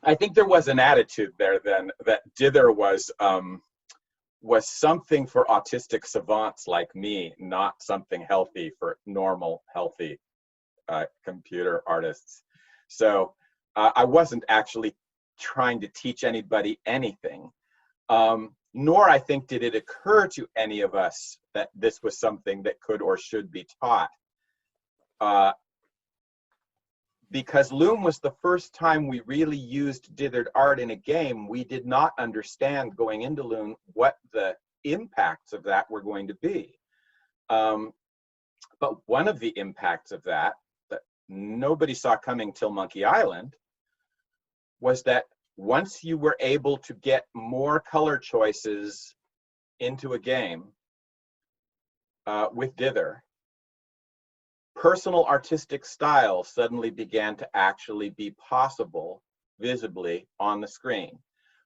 I think there was an attitude there then that dither was something for autistic savants like me, not something healthy for normal, healthy computer artists. So I wasn't actually trying to teach anybody anything, nor I think did it occur to any of us that this was something that could or should be taught. because Loom was the first time we really used dithered art in a game, we did not understand going into Loom what the impacts of that were going to be. But one of the impacts of that nobody saw coming till Monkey Island was that once you were able to get more color choices into a game with dither, personal artistic style suddenly began to actually be possible visibly on the screen.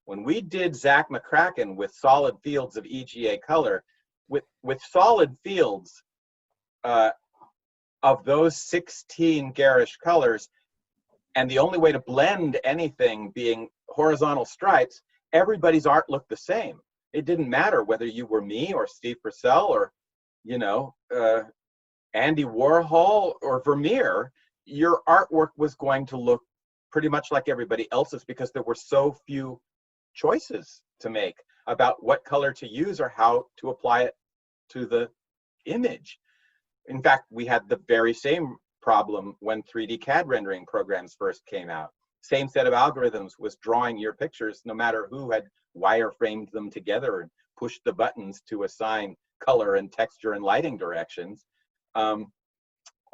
When we did Zach McCracken with solid fields of EGA color, with solid fields of those 16 garish colors, and the only way to blend anything being horizontal stripes, everybody's art looked the same. It didn't matter whether you were me or Steve Purcell or, you know, Andy Warhol or Vermeer. Your artwork was going to look pretty much like everybody else's because there were so few choices to make about what color to use or how to apply it to the image. In fact, we had the very same problem when 3D CAD rendering programs first came out. Same set of algorithms was drawing your pictures no matter who had wireframed them together and pushed the buttons to assign color and texture and lighting directions. All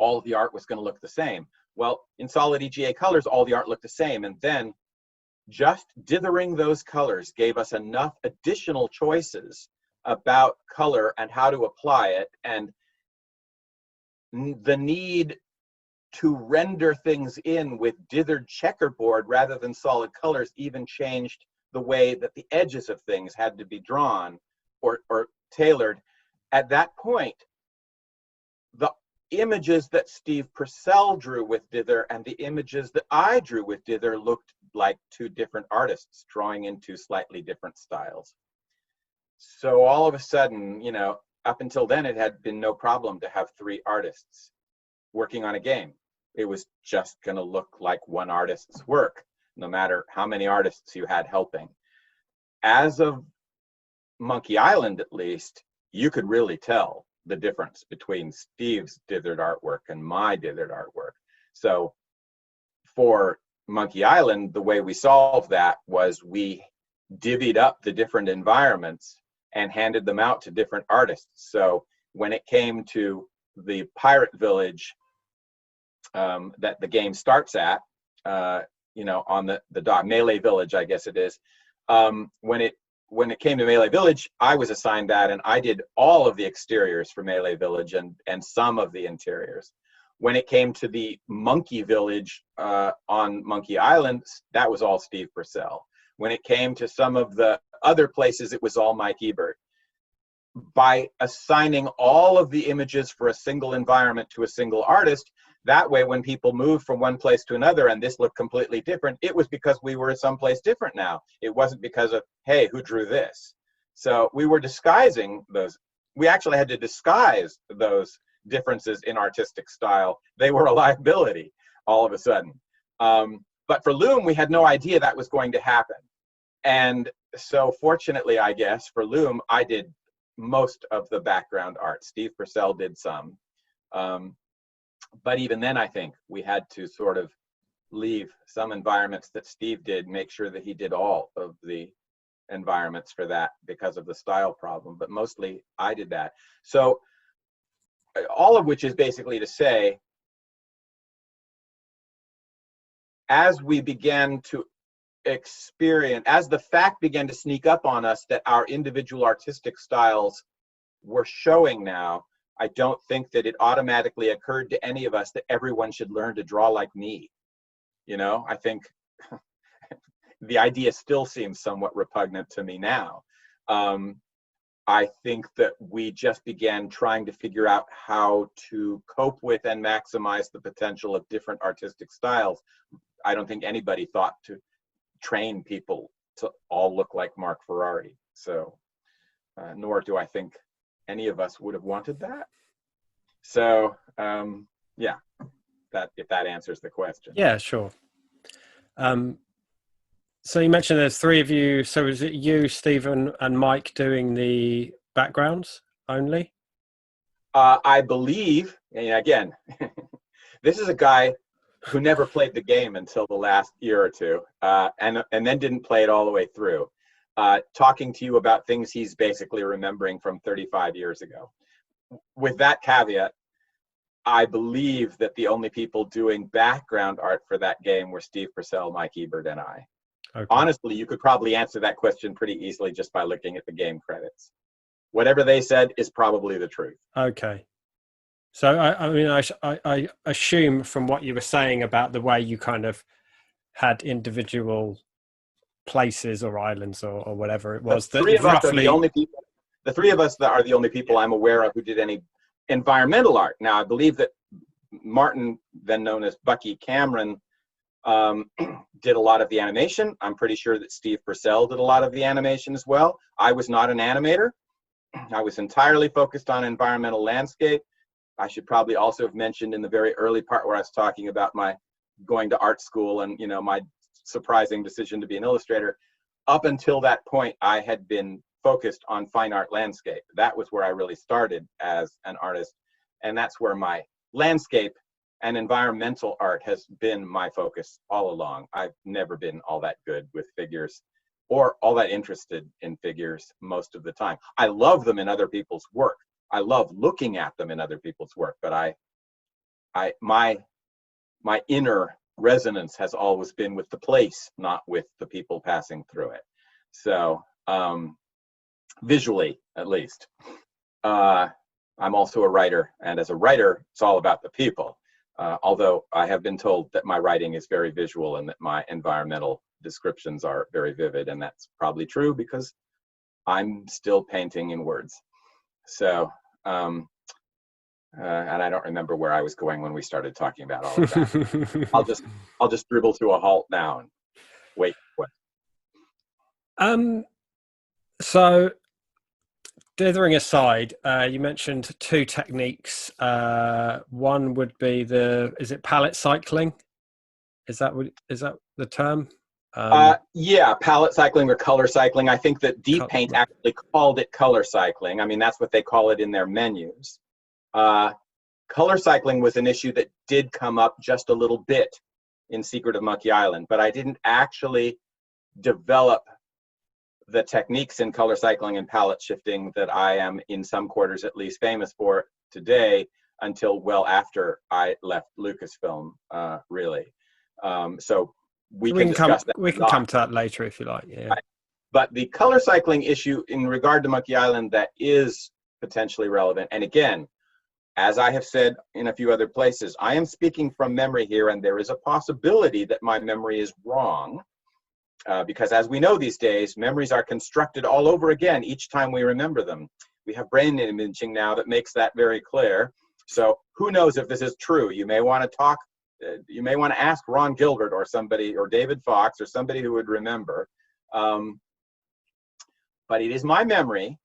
of the art was going to look the same. Well, in solid EGA colors, all the art looked the same. And then just dithering those colors gave us enough additional choices about color and how to apply it. And the need to render things in with dithered checkerboard rather than solid colors even changed the way that the edges of things had to be drawn or tailored. At that point, the images that Steve Purcell drew with dither and the images that I drew with dither looked like two different artists drawing into slightly different styles. So all of a sudden, you know, up until then, it had been no problem to have three artists working on a game. It was just going to look like one artist's work, no matter how many artists you had helping. As of Monkey Island, at least, you could really tell the difference between Steve's dithered artwork and my dithered artwork. So for Monkey Island, the way we solved that was we divvied up the different environments and handed them out to different artists. So when it came to the pirate village that the game starts at, you know, on the dock, Melee Village, I guess it is. When it came to Melee Village, I was assigned that, and I did all of the exteriors for Melee Village and some of the interiors. When it came to the Monkey Village on Monkey Island, that was all Steve Purcell. When it came to some of the other places, it was all Mike Ebert. By assigning all of the images for a single environment to a single artist, that way when people moved from one place to another and this looked completely different, it was because we were someplace different now. It wasn't because of, hey, who drew this? So we were disguising those. We actually had to disguise those differences in artistic style. They were a liability all of a sudden. But for Loom, we had no idea that was going to happen. And so fortunately, I guess, for Loom, I did most of the background art. Steve Purcell did some. But even then, I think we had to sort of leave some environments that Steve did, make sure that he did all of the environments for that because of the style problem. But mostly, I did that. So all of which is basically to say, as we began to experience, as the fact began to sneak up on us that our individual artistic styles were showing now, I don't think that it automatically occurred to any of us that everyone should learn to draw like me. You know, I think the idea still seems somewhat repugnant to me now. I think that we just began trying to figure out how to cope with and maximize the potential of different artistic styles. I don't think anybody thought to train people to all look like Mark Ferrari. So, nor do I think any of us would have wanted that. So, yeah, that if that answers the question. Yeah, sure. So you mentioned there's three of you. So is it you, Stephen, and Mike doing the backgrounds only? I believe, and again, this is a guy who never played the game until the last year or two, and then didn't play it all the way through, talking to you about things he's basically remembering from 35 years ago. With that caveat, I believe that the only people doing background art for that game were Steve Purcell, Mike Ebert, and I. Okay. Honestly, you could probably answer that question pretty easily just by looking at the game credits. Whatever they said is probably the truth. Okay. So, I assume from what you were saying about the way you kind of had individual places or islands or whatever it was, the three of us are the only people. The three of us that are the only people I'm aware of who did any environmental art. Now, I believe that Martin, then known as Bucky Cameron, did a lot of the animation. I'm pretty sure that Steve Purcell did a lot of the animation as well. I was not an animator. I was entirely focused on environmental landscape. I should probably also have mentioned in the very early part where I was talking about my going to art school and, my surprising decision to be an illustrator. Up until that point, I had been focused on fine art landscape. That was where I really started as an artist. And that's where my landscape and environmental art has been my focus all along. I've never been all that good with figures or all that interested in figures most of the time. I love them in other people's work. I love looking at them in other people's work, but my inner resonance has always been with the place, not with the people passing through it. So visually, at least. I'm also a writer, and as a writer, it's all about the people. Although I have been told that my writing is very visual and that my environmental descriptions are very vivid, and that's probably true because I'm still painting in words. So, and I don't remember where I was going when we started talking about all of that. I'll just dribble to a halt now and wait. So, dithering aside, you mentioned two techniques. One would be is it palette cycling? Is that the term? Yeah, palette cycling or color cycling. I think that Deep Paint actually called it color cycling. I mean, that's what they call it in their menus. Color cycling was an issue that did come up just a little bit in Secret of Monkey Island, but I didn't actually develop the techniques in color cycling and palette shifting that I am, in some quarters at least, famous for today until well after I left Lucasfilm, really. So we can discuss that. We can come to that later if you like. Yeah. But the color cycling issue in regard to Monkey Island that is potentially relevant, and again, as I have said in a few other places, I am speaking from memory here, and there is a possibility that my memory is wrong. Because as we know these days, memories are constructed all over again each time we remember them. We have brain imaging now that makes that very clear. So who knows if this is true? You may want to ask Ron Gilbert or somebody, or David Fox or somebody who would remember. But it is my memory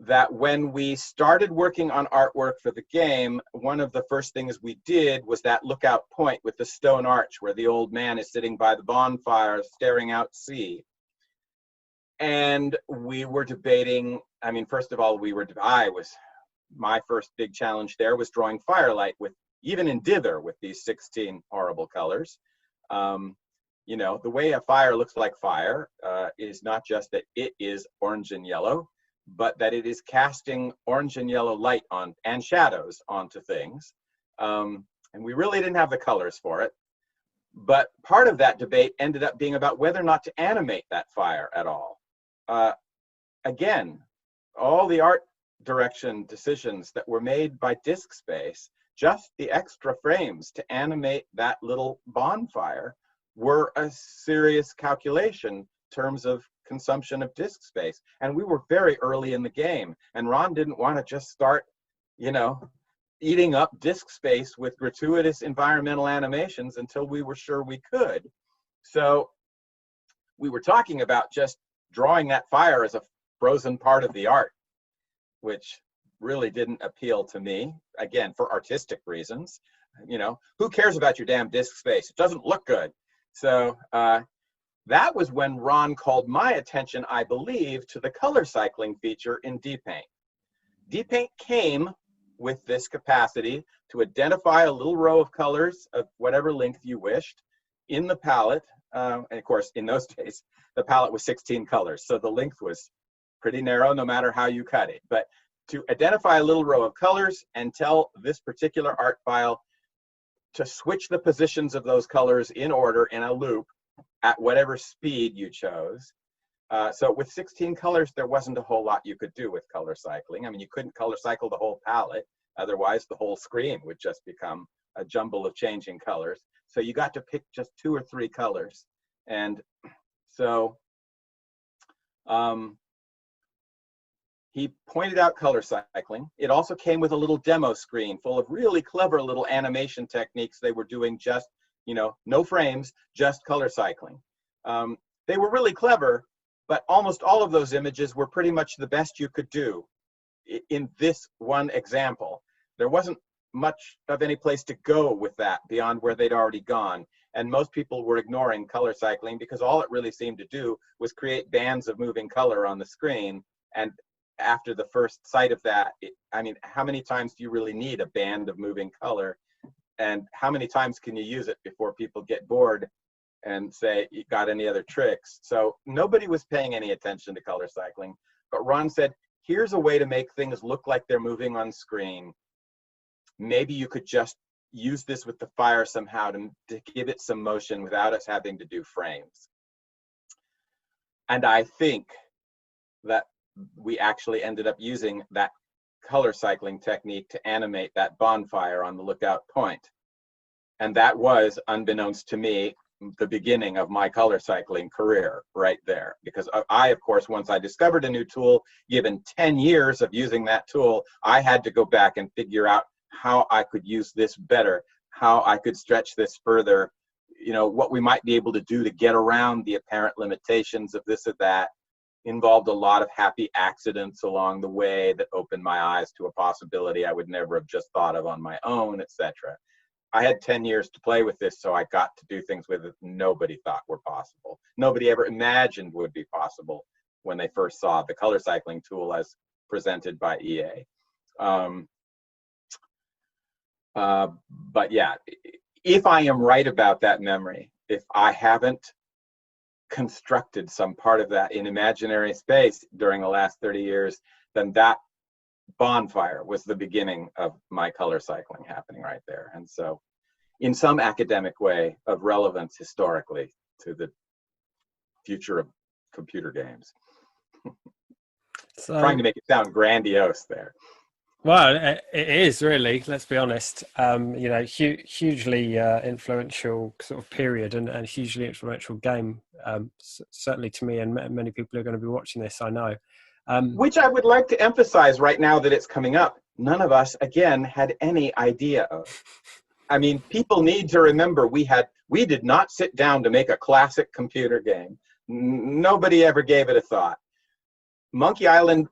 that when we started working on artwork for the game, one of the first things we did was that lookout point with the stone arch where the old man is sitting by the bonfire staring out to sea. And we were debating, I mean, first of all, my first big challenge there was drawing firelight with, even in dither, with these 16 horrible colors. The way a fire looks like fire is not just that it is orange and yellow, but that it is casting orange and yellow light on and shadows onto things. And we really didn't have the colors for it. But part of that debate ended up being about whether or not to animate that fire at all. Again, all the art direction decisions that were made by Disk Space, just the extra frames to animate that little bonfire were a serious calculation in terms of consumption of disk space. And we were very early in the game, and Ron didn't want to just start, eating up disk space with gratuitous environmental animations until we were sure we could. So we were talking about just drawing that fire as a frozen part of the art, which really didn't appeal to me, again, for artistic reasons. Who cares about your damn disk space? It doesn't look good. So that was when Ron called my attention, I believe, to the color cycling feature in Deep Paint. Deep Paint came with this capacity to identify a little row of colors of whatever length you wished in the palette. And of course, in those days, the palette was 16 colors, so the length was pretty narrow no matter how you cut it. But to identify a little row of colors and tell this particular art file to switch the positions of those colors in order in a loop at whatever speed you chose. So with 16 colors, there wasn't a whole lot you could do with color cycling. I mean, you couldn't color cycle the whole palette. Otherwise, the whole screen would just become a jumble of changing colors. So you got to pick just 2 or 3 colors. And so he pointed out color cycling. It also came with a little demo screen full of really clever little animation techniques. They were doing just, no frames, just color cycling. They were really clever, but almost all of those images were pretty much the best you could do in this one example. There wasn't much of any place to go with that beyond where they'd already gone. And most people were ignoring color cycling because all it really seemed to do was create bands of moving color on the screen. And after the first sight of that, I mean, how many times do you really need a band of moving color? And how many times can you use it before people get bored and say, you got any other tricks? So nobody was paying any attention to color cycling. But Ron said, here's a way to make things look like they're moving on screen. Maybe you could just use this with the fire somehow to give it some motion without us having to do frames. And I think that we actually ended up using that color cycling technique to animate that bonfire on the lookout point. And that was, unbeknownst to me, the beginning of my color cycling career right there. Because I, of course, once I discovered a new tool, given 10 years of using that tool, I had to go back and figure out how I could use this better, how I could stretch this further, what we might be able to do to get around the apparent limitations of this or that. Involved a lot of happy accidents along the way that opened my eyes to a possibility I would never have just thought of on my own, etc. I had 10 years to play with this, so I got to do things with it nobody thought were possible. Nobody ever imagined would be possible when they first saw the color cycling tool as presented by EA. But yeah, if I am right about that memory, if I haven't constructed some part of that in imaginary space during the last 30 years, then that bonfire was the beginning of my color cycling happening right there. And so in some academic way of relevance historically to the future of computer games. So, trying to make it sound grandiose there. Well, it is really, let's be honest, hugely influential sort of period and hugely influential game, certainly to me and many people who are going to be watching this, I know. Which I would like to emphasize right now that it's coming up. None of us, again, had any idea of. I mean, people need to remember we did not sit down to make a classic computer game. Nobody ever gave it a thought. Monkey Island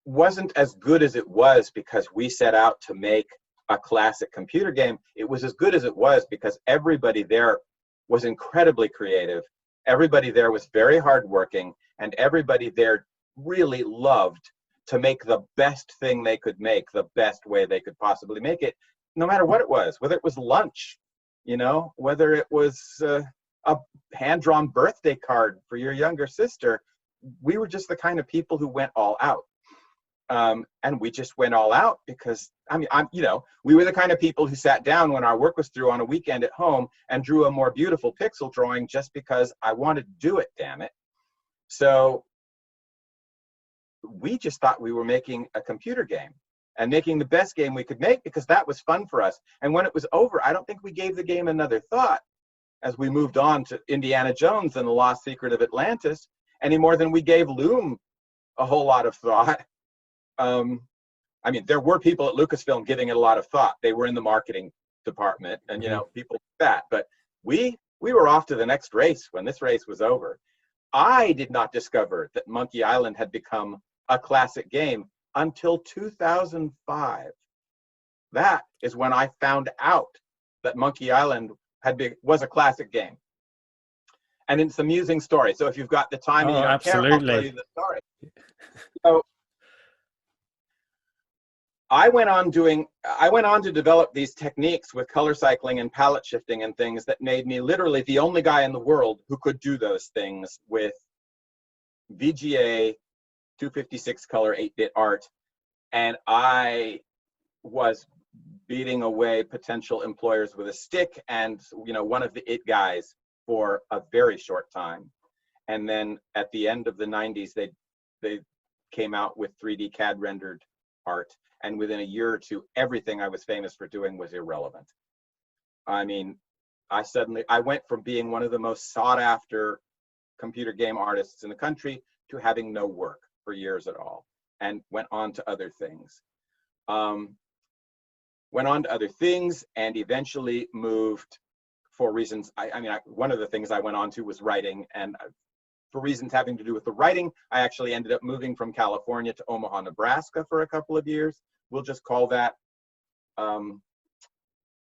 wasn't as good as it was because we set out to make a classic computer game. It was as good as it was because everybody there was incredibly creative. Everybody there was very hardworking, and everybody there really loved to make the best thing they could make, the best way they could possibly make it, no matter what it was, whether it was lunch, whether it was a hand-drawn birthday card for your younger sister. We were just the kind of people who went all out. And we just went all out because, we were the kind of people who sat down when our work was through on a weekend at home and drew a more beautiful pixel drawing just because I wanted to do it, damn it. So we just thought we were making a computer game and making the best game we could make because that was fun for us. And when it was over, I don't think we gave the game another thought as we moved on to Indiana Jones and the Lost Secret of Atlantis, any more than we gave Loom a whole lot of thought. There were people at Lucasfilm giving it a lot of thought. They were in the marketing department and, people like that. But we were off to the next race when this race was over. I did not discover that Monkey Island had become a classic game until 2005. That is when I found out that Monkey Island was a classic game. And it's an amusing story. So if you've got the time and you don't care, I'll tell you the story. So I went on to develop these techniques with color cycling and palette shifting and things that made me literally the only guy in the world who could do those things with VGA 256 color 8-bit art. And I was beating away potential employers with a stick and, you know, one of the it guys for a very short time. And then at the end of the 90s, they came out with 3D CAD rendered art. And within a year or two, everything I was famous for doing was irrelevant. I mean, I went from being one of the most sought after computer game artists in the country to having no work for years at all, and went on to other things. And eventually moved for reasons, one of the things I went on to was writing, and for reasons having to do with the writing, I actually ended up moving from California to Omaha, Nebraska for a couple of years. We'll just call that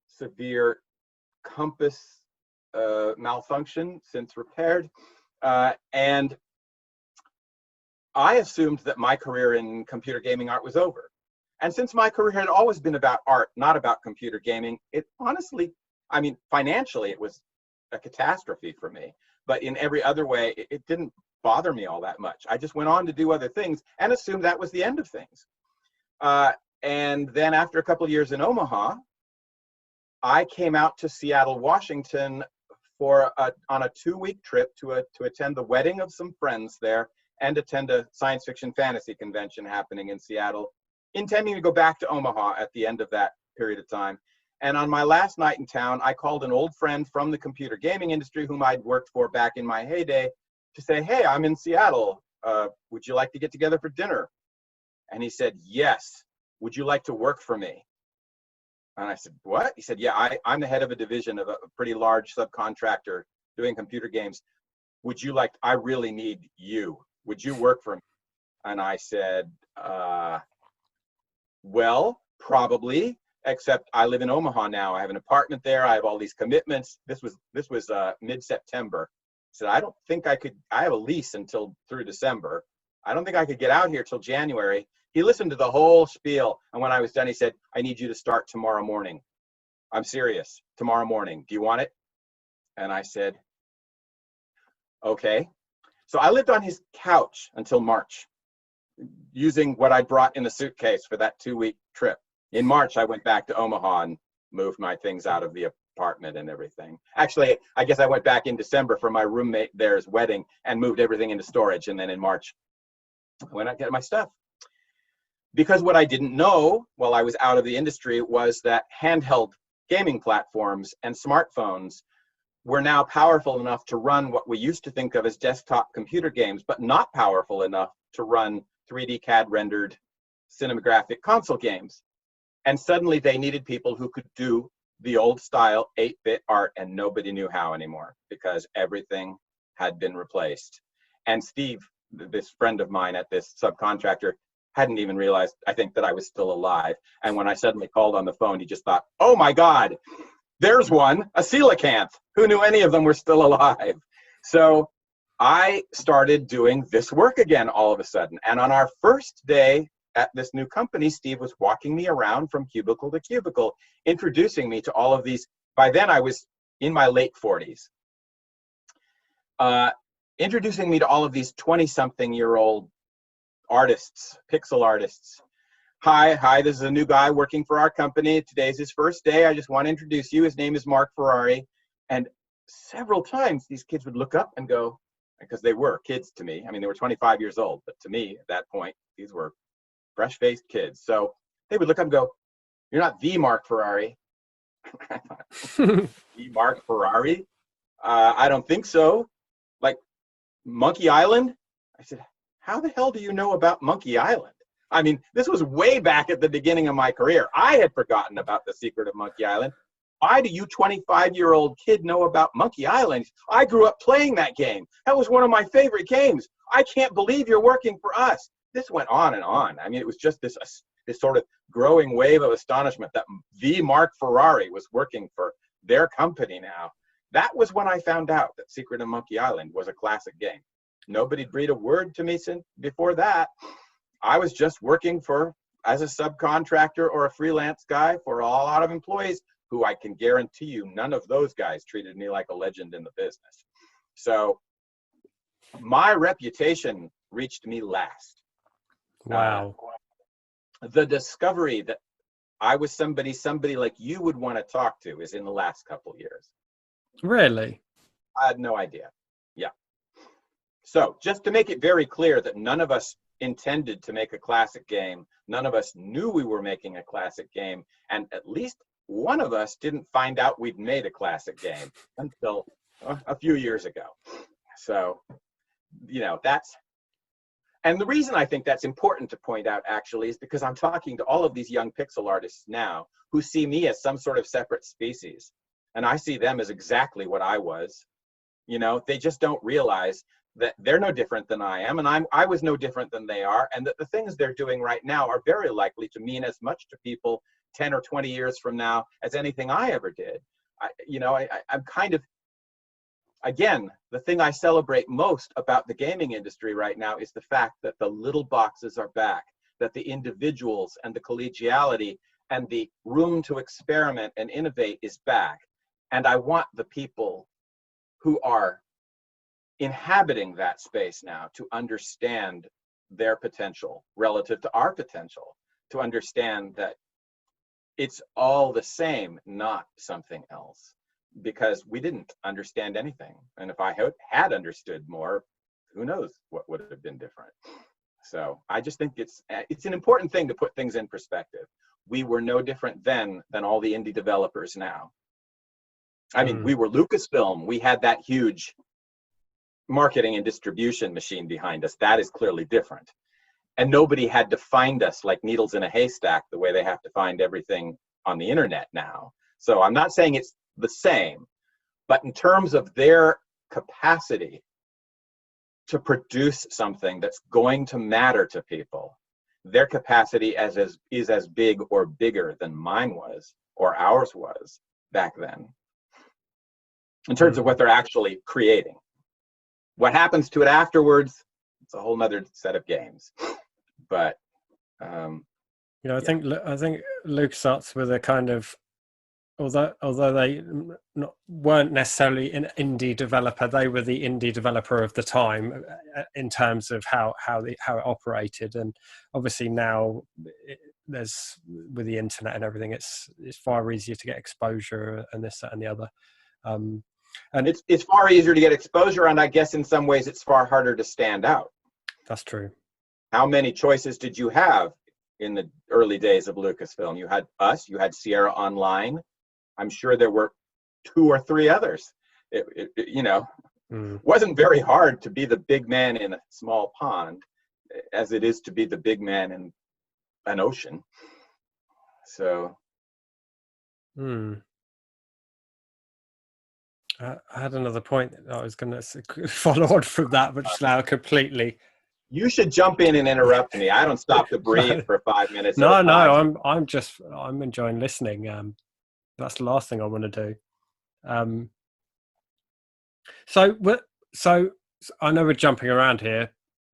severe compass malfunction, since repaired. And I assumed that my career in computer gaming art was over. And since my career had always been about art, not about computer gaming, it honestly, I mean, financially, it was a catastrophe for me. But in every other way, it didn't bother me all that much. I just went on to do other things and assumed that was the end of things. And then after a couple of years in Omaha, I came out to Seattle, Washington on a 2-week trip to attend the wedding of some friends there and attend a science fiction fantasy convention happening in Seattle, intending to go back to Omaha at the end of that period of time. And on my last night in town, I called an old friend from the computer gaming industry whom I'd worked for back in my heyday to say, hey, I'm in Seattle. Would you like to get together for dinner? And he said, yes. Would you like to work for me? And I said, what? He said, yeah, I'm the head of a division of a pretty large subcontractor doing computer games. I really need you. Would you work for me? And I said, well, probably, except I live in Omaha now. I have an apartment there. I have all these commitments. This was mid-September. I said, I don't think I have a lease through December. I don't think I could get out here till January. He listened to the whole spiel. And when I was done, he said, I need you to start tomorrow morning. I'm serious, tomorrow morning. Do you want it? And I said, okay. So I lived on his couch until March, using what I brought in the suitcase for that 2-week trip. In March, I went back to Omaha and moved my things out of the apartment and everything. Actually, I guess I went back in December for my roommate there's wedding and moved everything into storage. And then in March, I went out to get my stuff. Because what I didn't know while I was out of the industry was that handheld gaming platforms and smartphones were now powerful enough to run what we used to think of as desktop computer games, but not powerful enough to run 3D CAD rendered cinematographic console games. And suddenly they needed people who could do the old style 8-bit art, and nobody knew how anymore because everything had been replaced. And Steve, this friend of mine at this subcontractor, hadn't even realized, I think, that I was still alive. And when I suddenly called on the phone, he just thought, oh my God, there's one, a coelacanth. Who knew any of them were still alive? So I started doing this work again all of a sudden. And on our first day at this new company, Steve was walking me around from cubicle to cubicle, introducing me to all of these. By then I was in my late 40s. Introducing me to all of these 20-something-year-old artists, pixel artists. Hi, this is a new guy working for our company. Today's his first day. I just want to introduce you. His name is Mark Ferrari. And several times these kids would look up and go, because they were kids to me. I mean, they were 25 years old, but to me at that point, these were fresh-faced kids. So they would look up and go, you're not the Mark Ferrari. The Mark Ferrari? I don't think so. Like Monkey Island? I said, how the hell do you know about Monkey Island? I mean, this was way back at the beginning of my career. I had forgotten about the secret of Monkey Island. Why do you 25-year-old kid know about Monkey Island? I grew up playing that game. That was one of my favorite games. I can't believe you're working for us. This went on and on. I mean, it was just this sort of growing wave of astonishment that the Mark Ferrari was working for their company now. That was when I found out that Secret of Monkey Island was a classic game. Nobody breathed a word to me since before that. I was just working for as a subcontractor or a freelance guy for a lot of employees who I can guarantee you none of those guys treated me like a legend in the business. So my reputation reached me last. Wow. The discovery that I was somebody like you would want to talk to is in the last couple of years. Really? I had no idea. Yeah. So just to make it very clear that none of us intended to make a classic game, none of us knew we were making a classic game, and at least one of us didn't find out we'd made a classic game until a few years ago. So, you know, and the reason I think that's important to point out actually is because I'm talking to all of these young pixel artists now who see me as some sort of separate species. And I see them as exactly what I was. You know, they just don't realize that they're no different than I am, and I was no different than they are, and that the things they're doing right now are very likely to mean as much to people 10 or 20 years from now as anything I ever did. I'm kind of, again, the thing I celebrate most about the gaming industry right now is the fact that the little boxes are back, that the individuals and the collegiality and the room to experiment and innovate is back. And I want the people who are inhabiting that space now to understand their potential relative to our potential, to understand that it's all the same, not something else, because we didn't understand anything. And if I had understood more, who knows what would have been different. So I just think it's an important thing to put things in perspective. We were no different then than all the indie developers now. I mean, we were Lucasfilm. We had that huge marketing and distribution machine behind us. That is clearly different. And nobody had to find us like needles in a haystack the way they have to find everything on the internet now. So I'm not saying it's the same, but in terms of their capacity to produce something that's going to matter to people, their capacity is as big or bigger than mine was or ours was back then, in terms of what they're actually creating. What happens to it afterwards, it's a whole nother set of games. But you know, I think LucasArts were the kind of, although they weren't necessarily an indie developer, they were the indie developer of the time in terms of how it operated. And obviously now there's, with the internet and everything, it's far easier to get exposure and this, that, and the other. And it's far easier to get exposure, and I guess in some ways it's far harder to stand out. That's true. How many choices did you have in the early days of Lucasfilm? You had us, you had Sierra Online. I'm sure there were 2 or 3 others. It wasn't very hard to be the big man in a small pond as it is to be the big man in an ocean. So. I had another point that I was going to follow on from that, which now completely. You should jump in and interrupt me. I don't stop to breathe for 5 minutes. No, I'm enjoying listening. That's the last thing I want to do. So I know we're jumping around here,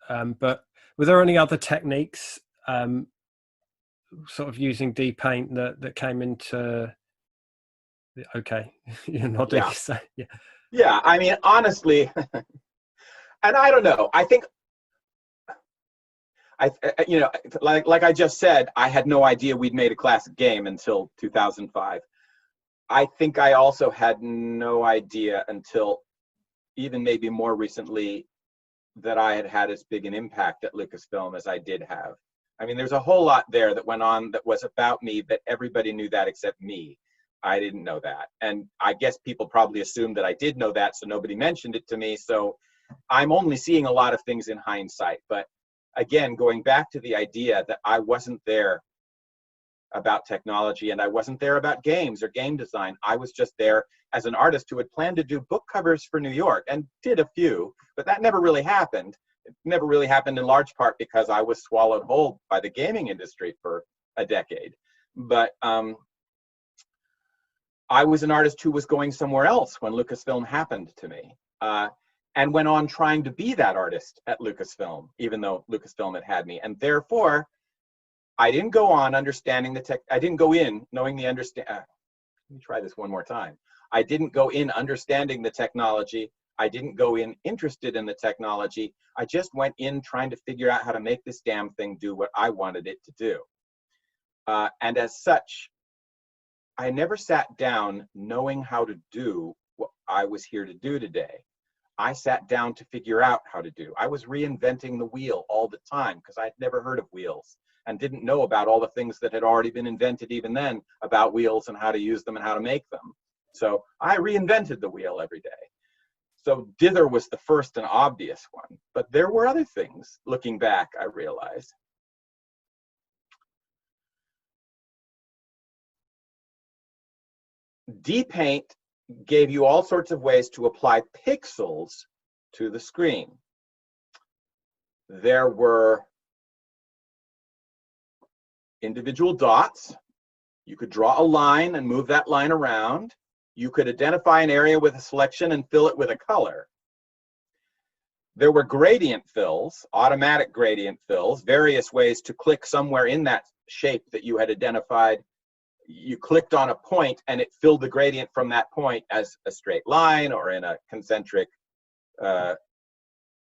but were there any other techniques, sort of using D-Paint that came into? Okay, you're nodding. Yeah. So, yeah. Yeah, I mean, honestly, and I don't know. I think, like I just said, I had no idea we'd made a classic game until 2005. I think I also had no idea until even maybe more recently that I had as big an impact at Lucasfilm as I did have. I mean, there's a whole lot there that went on that was about me, but everybody knew that except me. I didn't know that. And I guess people probably assumed that I did know that, so nobody mentioned it to me. So I'm only seeing a lot of things in hindsight. But again, going back to the idea that I wasn't there about technology and I wasn't there about games or game design. I was just there as an artist who had planned to do book covers for New York and did a few, but that never really happened. It never really happened in large part because I was swallowed whole by the gaming industry for a decade. But I was an artist who was going somewhere else when Lucasfilm happened to me, and went on trying to be that artist at Lucasfilm, even though Lucasfilm had me. And therefore, I didn't go on understanding the tech. I didn't go in knowing the understand. Let me try this one more time. I didn't go in understanding the technology. I didn't go in interested in the technology. I just went in trying to figure out how to make this damn thing do what I wanted it to do. And as such, I never sat down knowing how to do what I was here to do today. I sat down to figure out how to do. I was reinventing the wheel all the time because I had never heard of wheels and didn't know about all the things that had already been invented even then about wheels and how to use them and how to make them. So I reinvented the wheel every day. So dither was the first and obvious one, but there were other things. Looking back, I realized. Depaint gave you all sorts of ways to apply pixels to the screen. There were individual dots. You could draw a line and move that line around. You could identify an area with a selection and fill it with a color. There were gradient fills, automatic gradient fills, various ways to click somewhere in that shape that you had identified. You clicked on a point and it filled the gradient from that point as a straight line or in a concentric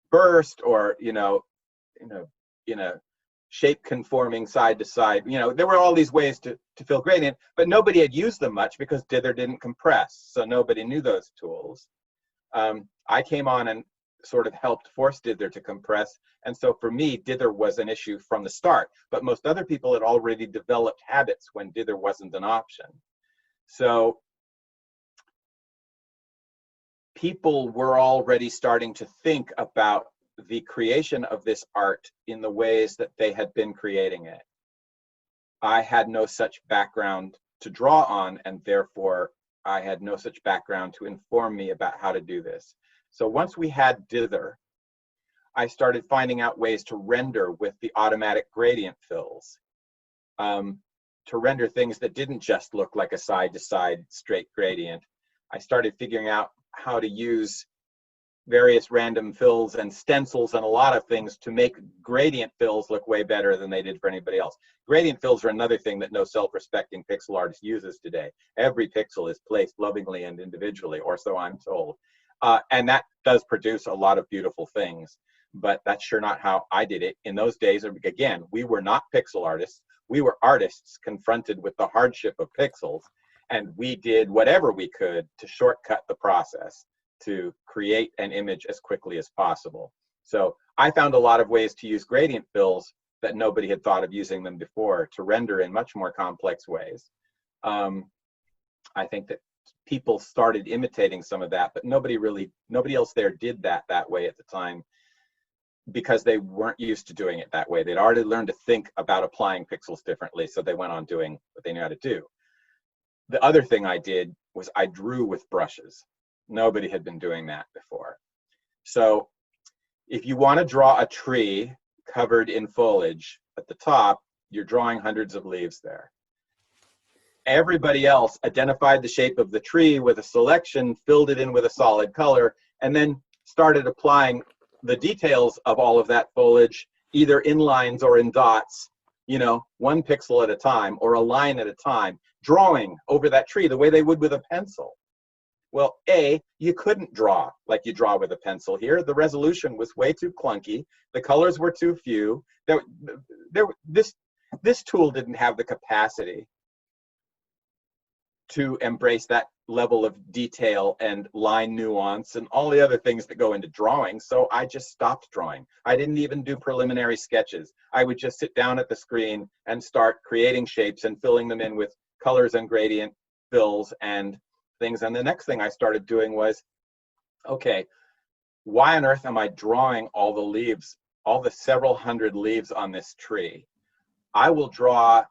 burst, or in a shape conforming side to side. There were all these ways to fill gradient, but nobody had used them much because dither didn't compress, so nobody knew those tools. I came on and sort of helped force dither to compress, and so for me dither was an issue from the start, but most other people had already developed habits when dither wasn't an option. So people were already starting to think about the creation of this art in the ways that they had been creating it. I had no such background to draw on, and therefore I had no such background to inform me about how to do this. So once we had dither, I started finding out ways to render with the automatic gradient fills, to render things that didn't just look like a side-to-side straight gradient. I started figuring out how to use various random fills and stencils and a lot of things to make gradient fills look way better than they did for anybody else. Gradient fills are another thing that no self-respecting pixel artist uses today. Every pixel is placed lovingly and individually, or so I'm told. And that does produce a lot of beautiful things, but that's sure not how I did it. In those days, again, we were not pixel artists. We were artists confronted with the hardship of pixels, and we did whatever we could to shortcut the process to create an image as quickly as possible. So I found a lot of ways to use gradient fills that nobody had thought of using them before to render in much more complex ways. I think that people started imitating some of that, but nobody else there did that way at the time because they weren't used to doing it that way. They'd already learned to think about applying pixels differently, so they went on doing what they knew how to do. The other thing I did was I drew with brushes. Nobody had been doing that before. So if you want to draw a tree covered in foliage at the top, you're drawing hundreds of leaves there. Everybody else identified the shape of the tree with a selection, filled it in with a solid color, and then started applying the details of all of that foliage, either in lines or in dots, 1 pixel at a time or a line at a time, drawing over that tree the way they would with a pencil. Well, you couldn't draw like you draw with a pencil here. The resolution was way too clunky. The colors were too few. This tool didn't have the capacity to embrace that level of detail and line nuance and all the other things that go into drawing. So I just stopped drawing. I didn't even do preliminary sketches. I would just sit down at the screen and start creating shapes and filling them in with colors and gradient fills and things. And the next thing I started doing was, okay, why on earth am I drawing all the leaves, all the several hundred leaves on this tree? I will draw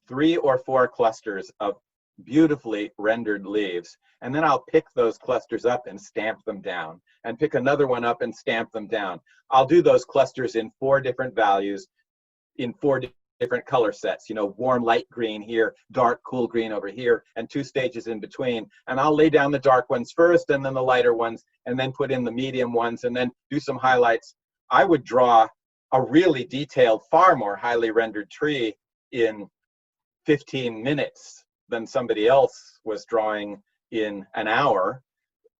3 or 4 clusters of beautifully rendered leaves, and then I'll pick those clusters up and stamp them down, and pick another one up and stamp them down. I'll do those clusters in 4 different values, in 4 different color sets, warm light green here, dark cool green over here, and 2 stages in between. And I'll lay down the dark ones first and then the lighter ones, and then put in the medium ones, and then do some highlights. I would draw a really detailed, far more highly rendered tree in 15 minutes than somebody else was drawing in an hour,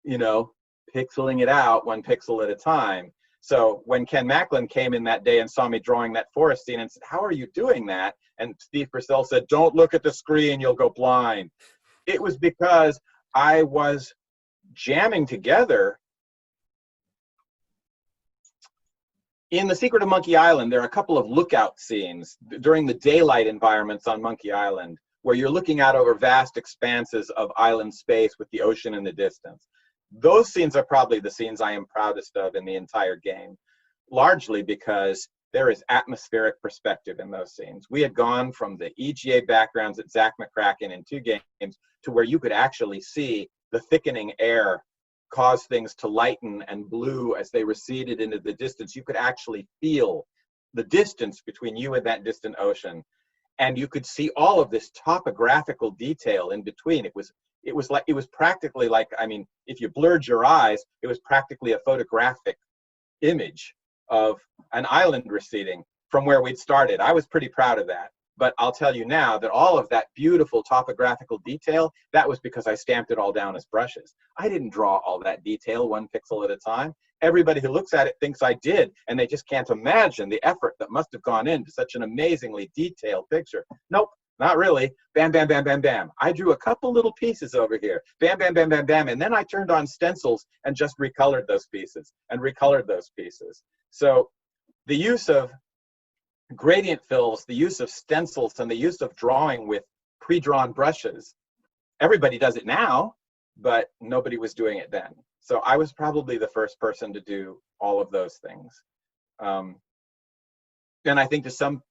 you know, pixeling it out one pixel at a time. So when Ken Macklin came in that day and saw me drawing that forest scene and said, "How are you doing that?" And Steve Purcell said, "Don't look at the screen, you'll go blind." It was because I was jamming together. In The Secret of Monkey Island, there are a couple of lookout scenes during the daylight environments on Monkey Island where you're looking out over vast expanses of island space with the ocean in the distance. Those scenes are probably the scenes I am proudest of in the entire game, largely because there is atmospheric perspective in those scenes. We had gone from the EGA backgrounds at Zach McCracken in 2 games to where you could actually see the thickening air cause things to lighten and blue as they receded into the distance. You could actually feel the distance between you and that distant ocean. And you could see all of this topographical detail in between. It was practically like, I mean, if you blurred your eyes, it was practically a photographic image of an island receding from where we'd started. I was pretty proud of that. But I'll tell you now that all of that beautiful topographical detail, that was because I stamped it all down as brushes. I didn't draw all that detail 1 pixel at a time. Everybody who looks at it thinks I did, and they just can't imagine the effort that must have gone into such an amazingly detailed picture. Nope, not really. Bam, bam, bam, bam, bam. I drew a couple little pieces over here. Bam, bam, bam, bam, bam. And then I turned on stencils and just recolored those pieces and recolored those pieces. So the use of gradient fills, the use of stencils, and the use of drawing with pre-drawn brushes. Everybody does it now, but nobody was doing it then. So I was probably the first person to do all of those things. And I think to some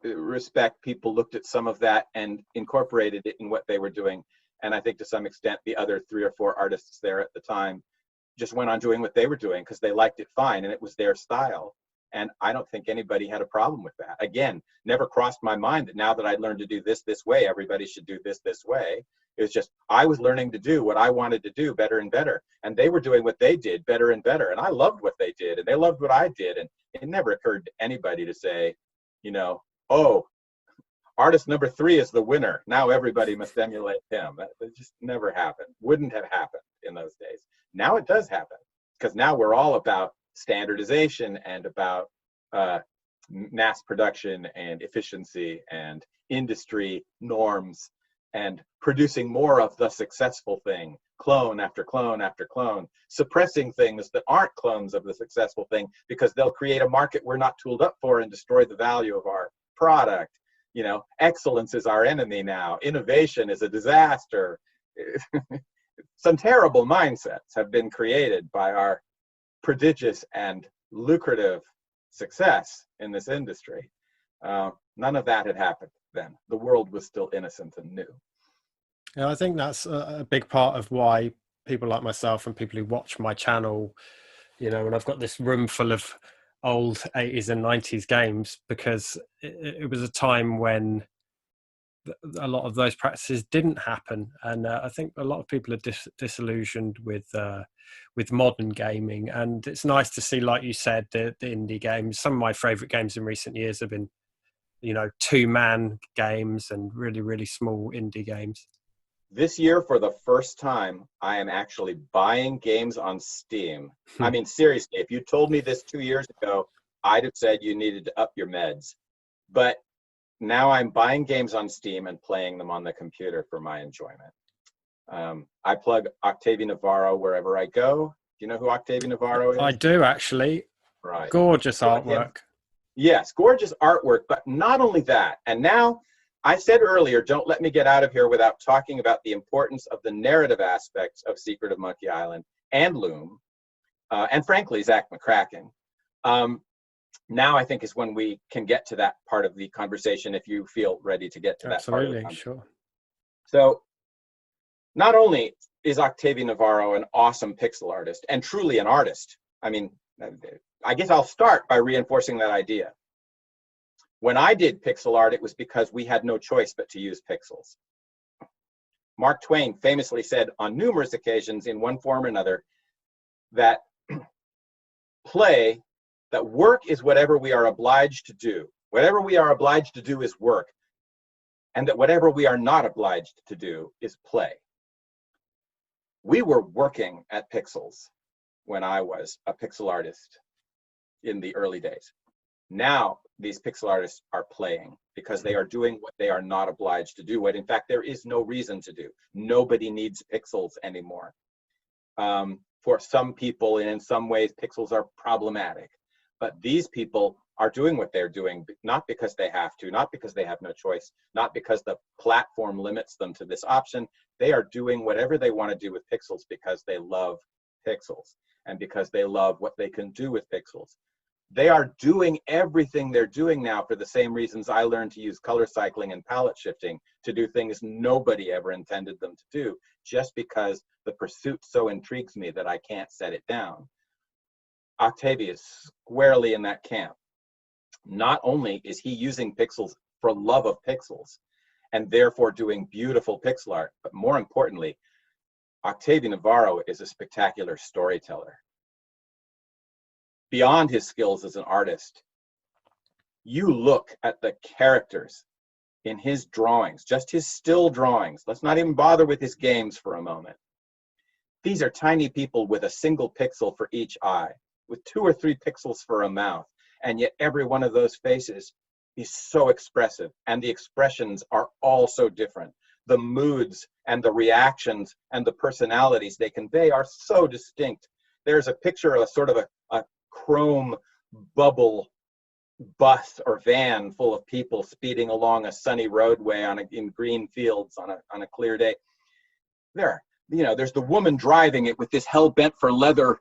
respect, people looked at some of that and incorporated it in what they were doing. And I think to some extent, the other 3 or 4 artists there at the time just went on doing what they were doing because they liked it fine and it was their style. And I don't think anybody had a problem with that. Again, never crossed my mind that now that I'd learned to do this way, everybody should do this way. It was just, I was learning to do what I wanted to do better and better. And they were doing what they did better and better. And I loved what they did and they loved what I did. And it never occurred to anybody to say, you know, oh, artist number 3 is the winner. Now everybody must emulate him. That just never happened. Wouldn't have happened in those days. Now it does happen because now we're all about standardization and about mass production and efficiency and industry norms and producing more of the successful thing, clone after clone after clone, suppressing things that aren't clones of the successful thing because they'll create a market we're not tooled up for and destroy the value of our product. You know, excellence is our enemy now. Innovation is a disaster. Some terrible mindsets have been created by our prodigious and lucrative success in this industry. None of that had happened then. The world was still innocent and new. Yeah, I think that's a big part of why people like myself and people who watch my channel, you know, and I've got this room full of old 80s and 90s games because it was a time when a lot of those practices didn't happen, and I think a lot of people are disillusioned with modern gaming. And it's nice to see, like you said, the indie games. Some of my favorite games in recent years have been, you know, 2-man games and really, really small indie games. This year, for the first time, I am actually buying games on Steam. I mean, seriously, if you told me this 2 years ago, I'd have said you needed to up your meds. But now I'm buying games on Steam and playing them on the computer for my enjoyment. I plug Octavi Navarro wherever I go. Do you know who Octavi Navarro is? I do, actually. Right. Gorgeous artwork. Yes, gorgeous artwork, but not only that. And now, I said earlier, don't let me get out of here without talking about the importance of the narrative aspects of Secret of Monkey Island and Loom, and frankly, Zach McCracken. Now I think is when we can get to that part of the conversation if you feel ready to get to that part of the conversation. Sure. So not only is Octavi Navarro an awesome pixel artist and truly an artist, I mean, I guess I'll start by reinforcing that idea. When I did pixel art, it was because we had no choice but to use pixels. Mark Twain famously said on numerous occasions in one form or another that work is whatever we are obliged to do. Whatever we are obliged to do is work, and that whatever we are not obliged to do is play. We were working at Pixels when I was a pixel artist in the early days. Now, these pixel artists are playing because they are doing what they are not obliged to do, what in fact there is no reason to do. Nobody needs pixels anymore. For some people, and in some ways, pixels are problematic. But these people are doing what they're doing, not because they have to, not because they have no choice, not because the platform limits them to this option. They are doing whatever they want to do with pixels because they love pixels and because they love what they can do with pixels. They are doing everything they're doing now for the same reasons I learned to use color cycling and palette shifting, to do things nobody ever intended them to do, just because the pursuit so intrigues me that I can't set it down. Octavi is squarely in that camp. Not only is he using pixels for love of pixels and therefore doing beautiful pixel art, but more importantly, Octavi Navarro is a spectacular storyteller. Beyond his skills as an artist, you look at the characters in his drawings, just his still drawings. Let's not even bother with his games for a moment. These are tiny people with a single pixel for each eye, with 2 or 3 pixels for a mouth, and yet every one of those faces is so expressive, and the expressions are all so different. The moods and the reactions and the personalities they convey are so distinct. There's a picture of a sort of a chrome bubble bus or van full of people speeding along a sunny roadway in green fields on a clear day. There's the woman driving it with this hell-bent for leather,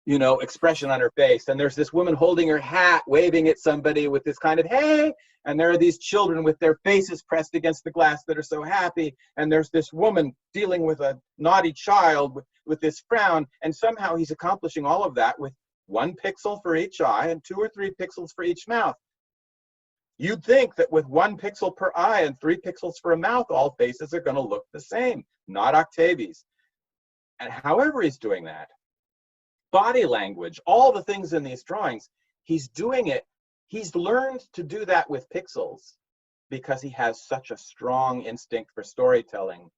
expression on her face, and there's this woman holding her hat, waving at somebody with this kind of hey, and there are these children with their faces pressed against the glass that are so happy, and there's this woman dealing with a naughty child with this frown, and somehow he's accomplishing all of that with 1 pixel for each eye and 2 or 3 pixels for each mouth. You'd think that with 1 pixel per eye and 3 pixels for a mouth, all faces are going to look the same. Not Octavi's. And however he's doing that, body language, all the things in these drawings, he's doing it. He's learned to do that with pixels because he has such a strong instinct for storytelling,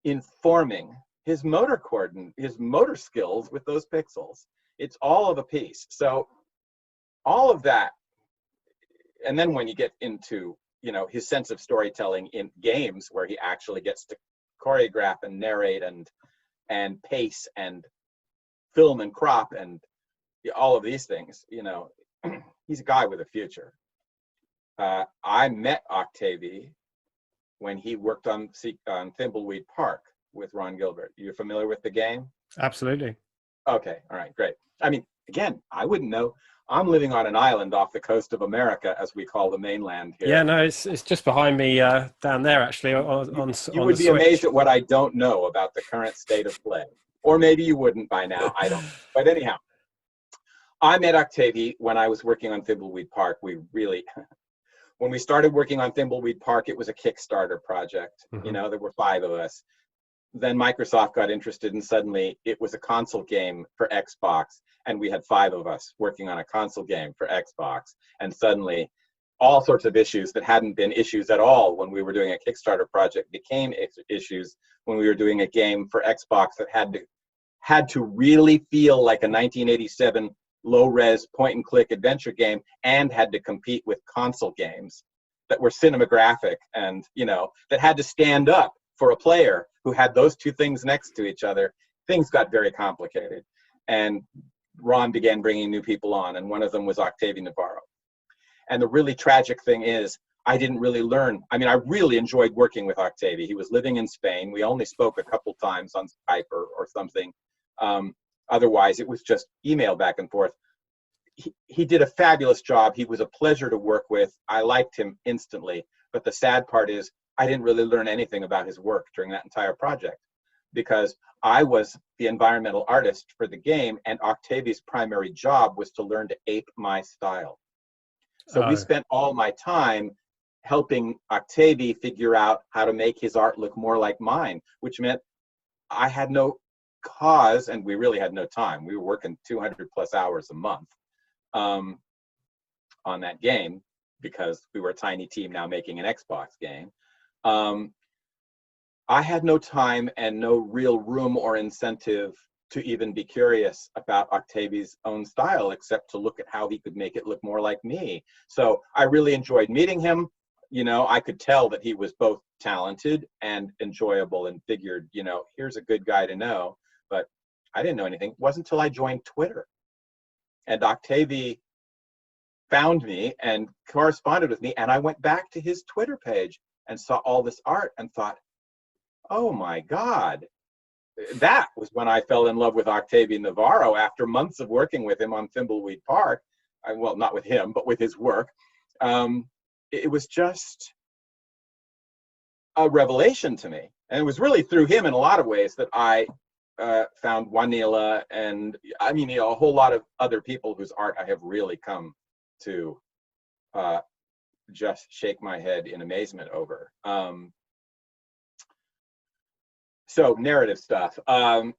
informing his motor skills with those pixels. It's all of a piece. So all of that, and then when you get into his sense of storytelling in games where he actually gets to choreograph and narrate and pace and film and crop and all of these things, he's a guy with a future. I met Octavi when he worked on Thimbleweed Park with Ron Gilbert. You're familiar with the game? Absolutely. Okay, all right, great. I mean, again, I wouldn't know. I'm living on an island off the coast of America, as we call the mainland here. Yeah, no, it's just behind me down there, actually. You would be amazed at what I don't know about the current state of play. Or maybe you wouldn't by now, I don't know. But anyhow, I met Octavi when I was working on Thimbleweed Park. When we started working on Thimbleweed Park, it was a Kickstarter project. Mm-hmm. There were 5 of us. Then Microsoft got interested, and suddenly it was a console game for Xbox, and we had 5 of us working on a console game for Xbox. And suddenly all sorts of issues that hadn't been issues at all when we were doing a Kickstarter project became issues when we were doing a game for Xbox that had to really feel like a 1987 low-res point-and-click adventure game, and had to compete with console games that were cinematographic and that had to stand up for a player who had those 2 things next to each other. Things got very complicated, and Ron began bringing new people on, and one of them was Octavi Navarro. And the really tragic thing is, I didn't really learn. I mean, I really enjoyed working with Octavi. He was living in Spain. We only spoke a couple times on Skype or something. Otherwise, it was just email back and forth. He did a fabulous job. He was a pleasure to work with. I liked him instantly. But the sad part is, I didn't really learn anything about his work during that entire project, because I was the environmental artist for the game, and Octavi's primary job was to learn to ape my style. So we spent all my time helping Octavi figure out how to make his art look more like mine, which meant I had no cause, and we really had no time. We were working 200 plus hours a month. on that game because we were a tiny team now making an Xbox game. I had no time and no real room or incentive to even be curious about Octavi's own style, except to look at how he could make it look more like me. So I really enjoyed meeting him. You know, I could tell that he was both talented and enjoyable, and figured, you know, here's a good guy to know. But I didn't know anything. It wasn't until I joined Twitter and Octavi found me and corresponded with me, and I went back to his Twitter page and saw all this art and thought, oh my God. That was when I fell in love with Octavi Navarro after months of working with him on Thimbleweed Park. Well, not with him, but with his work. It was just a revelation to me. And it was really through him in a lot of ways that I found Juanila and, I mean, you know, a whole lot of other people whose art I have really come to just shake my head in amazement over. So narrative stuff, all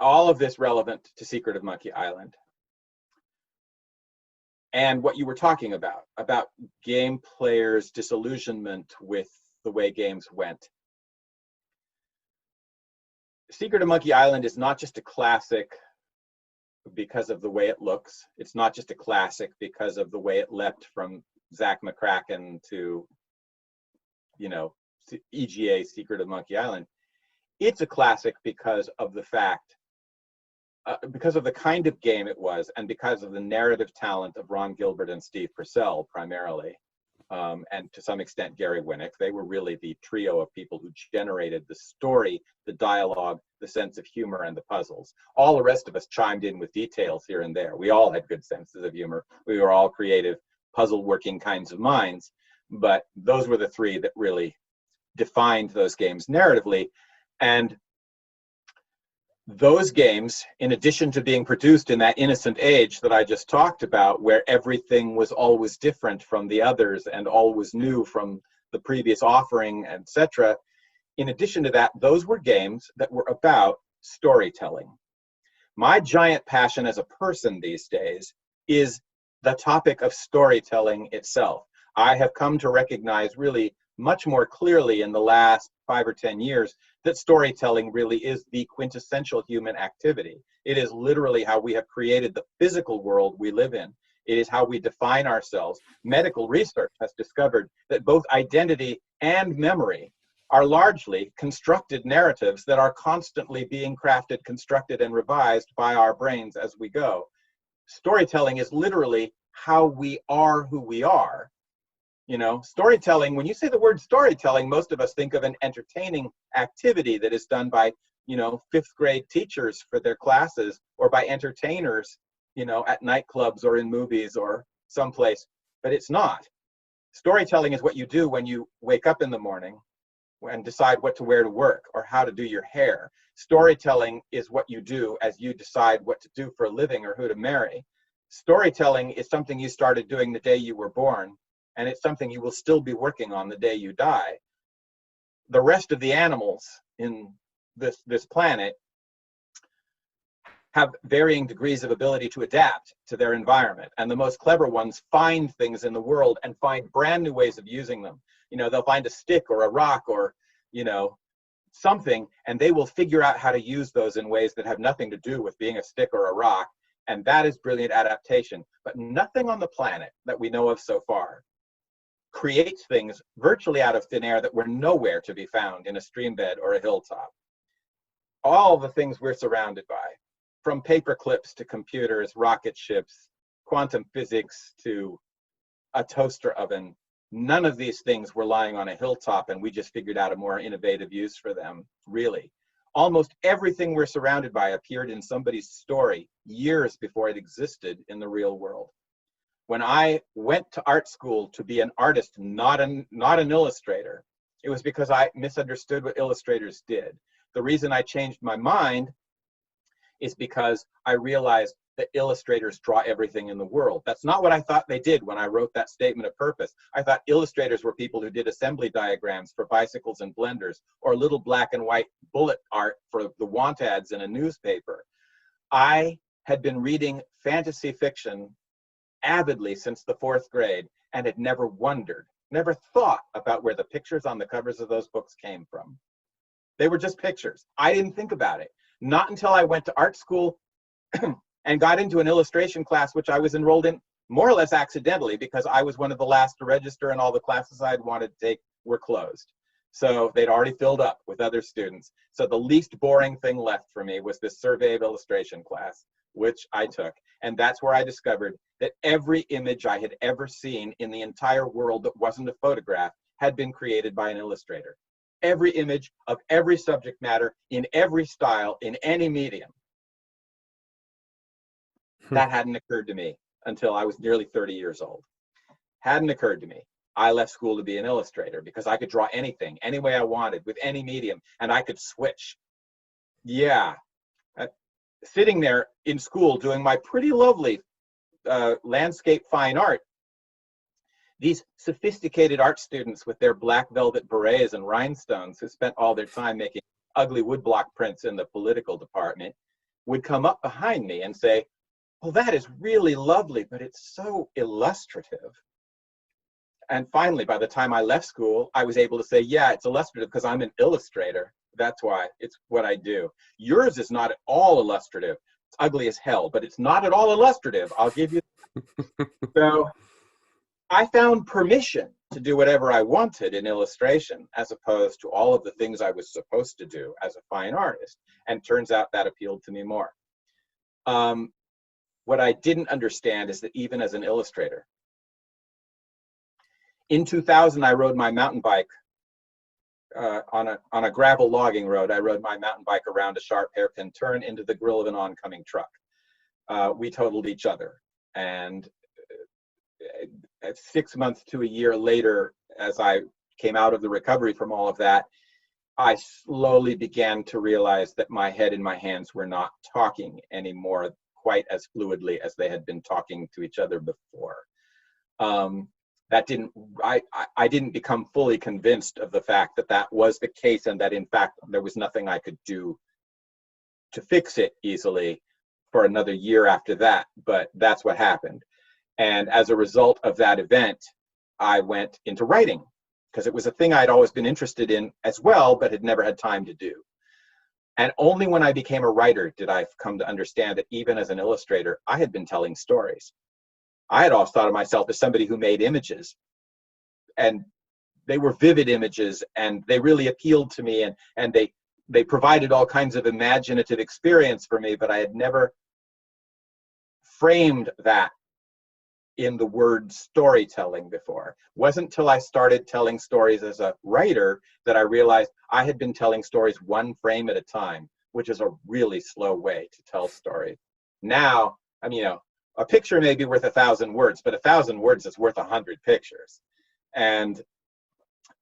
of this relevant to Secret of Monkey Island. And what you were talking about game players' disillusionment with the way games went. Secret of Monkey Island is not just a classic because of the way it looks. It's not just a classic because of the way it leapt from Zach McCracken to, you know, EGA Secret of Monkey Island. It's a classic because of the fact, because of the kind of game it was, and because of the narrative talent of Ron Gilbert and Steve Purcell primarily, and to some extent Gary Winnick. They were really the trio of people who generated the story, the dialogue, the sense of humor, and the puzzles. All the rest of us chimed in with details here and there. We all had good senses of humor. We were all creative, puzzle-working kinds of minds, but those were the three that really defined those games narratively. And those games, in addition to being produced in that innocent age that I just talked about, where everything was always different from the others and always new from the previous offering, etc., in addition to that, those were games that were about storytelling. My giant passion as a person these days is the topic of storytelling itself. I have come to recognize really much more clearly in the last 5 or 10 years that storytelling really is the quintessential human activity. It is literally how we have created the physical world we live in. It is how we define ourselves. Medical research has discovered that both identity and memory are largely constructed narratives that are constantly being crafted, constructed, and revised by our brains as we go. Storytelling is literally how we are who we are. You know, storytelling, when you say the word storytelling, most of us think of an entertaining activity that is done by, you know, 5th grade teachers for their classes, or by entertainers, you know, at nightclubs or in movies or someplace, but it's not. Storytelling is what you do when you wake up in the morning and decide what to wear to work or how to do your hair. Storytelling is what you do as you decide what to do for a living or who to marry. Storytelling is something you started doing the day you were born, and it's something you will still be working on the day you die. The rest of the animals in this planet have varying degrees of ability to adapt to their environment. And the most clever ones find things in the world and find brand new ways of using them. You know, they'll find a stick or a rock or, you know, something, and they will figure out how to use those in ways that have nothing to do with being a stick or a rock. And that is brilliant adaptation. But nothing on the planet that we know of so far creates things virtually out of thin air that were nowhere to be found in a stream bed or a hilltop. All the things we're surrounded by, from paper clips to computers, rocket ships, quantum physics to a toaster oven, none of these things were lying on a hilltop and we just figured out a more innovative use for them, really. Almost everything we're surrounded by appeared in somebody's story years before it existed in the real world. When I went to art school to be an artist, not an illustrator, it was because I misunderstood what illustrators did. The reason I changed my mind is because I realized that illustrators draw everything in the world. That's not what I thought they did when I wrote that statement of purpose. I thought illustrators were people who did assembly diagrams for bicycles and blenders, or little black and white bullet art for the want ads in a newspaper. I had been reading fantasy fiction avidly since the 4th grade and had never wondered, never thought about where the pictures on the covers of those books came from. They were just pictures. I didn't think about it. Not until I went to art school and got into an illustration class, which I was enrolled in more or less accidentally because I was one of the last to register and all the classes I'd wanted to take were closed. So they'd already filled up with other students. So the least boring thing left for me was this survey of illustration class, which I took. And that's where I discovered that every image I had ever seen in the entire world that wasn't a photograph had been created by an illustrator. Every image of every subject matter in every style in any medium. That hadn't occurred to me until I was nearly 30 years old. Hadn't occurred to me. I left school to be an illustrator because I could draw anything, any way I wanted, with any medium, and I could switch. Yeah. Sitting there in school doing my pretty lovely landscape fine art, these sophisticated art students with their black velvet berets and rhinestones who spent all their time making ugly woodblock prints in the political department would come up behind me and say, well, that is really lovely, but it's so illustrative. And finally, by the time I left school, I was able to say, yeah, it's illustrative because I'm an illustrator. That's why it's what I do. Yours is not at all illustrative. It's ugly as hell, but it's not at all illustrative. I'll give you. So I found permission to do whatever I wanted in illustration, as opposed to all of the things I was supposed to do as a fine artist. And turns out that appealed to me more. What I didn't understand is that even as an illustrator, in 2000, I rode my mountain bike on a gravel logging road. I rode my mountain bike around a sharp hairpin turn into the grill of an oncoming truck. We totaled each other. And 6 months to a year later, as I came out of the recovery from all of that, I slowly began to realize that my head and my hands were not talking anymore quite as fluidly as they had been talking to each other before. I didn't become fully convinced of the fact that that was the case and that in fact there was nothing I could do to fix it easily for another year after that, but that's what happened. And as a result of that event, I went into writing because it was a thing I'd always been interested in as well, but had never had time to do. And only when I became a writer did I come to understand that even as an illustrator, I had been telling stories. I had always thought of myself as somebody who made images, and they were vivid images, and they really appealed to me, and they provided all kinds of imaginative experience for me, but I had never framed that in the word storytelling before. It wasn't until I started telling stories as a writer that I realized I had been telling stories one frame at a time, which is a really slow way to tell stories. Now, I mean, a picture may be worth 1,000 words, but 1,000 words is worth 100 pictures. And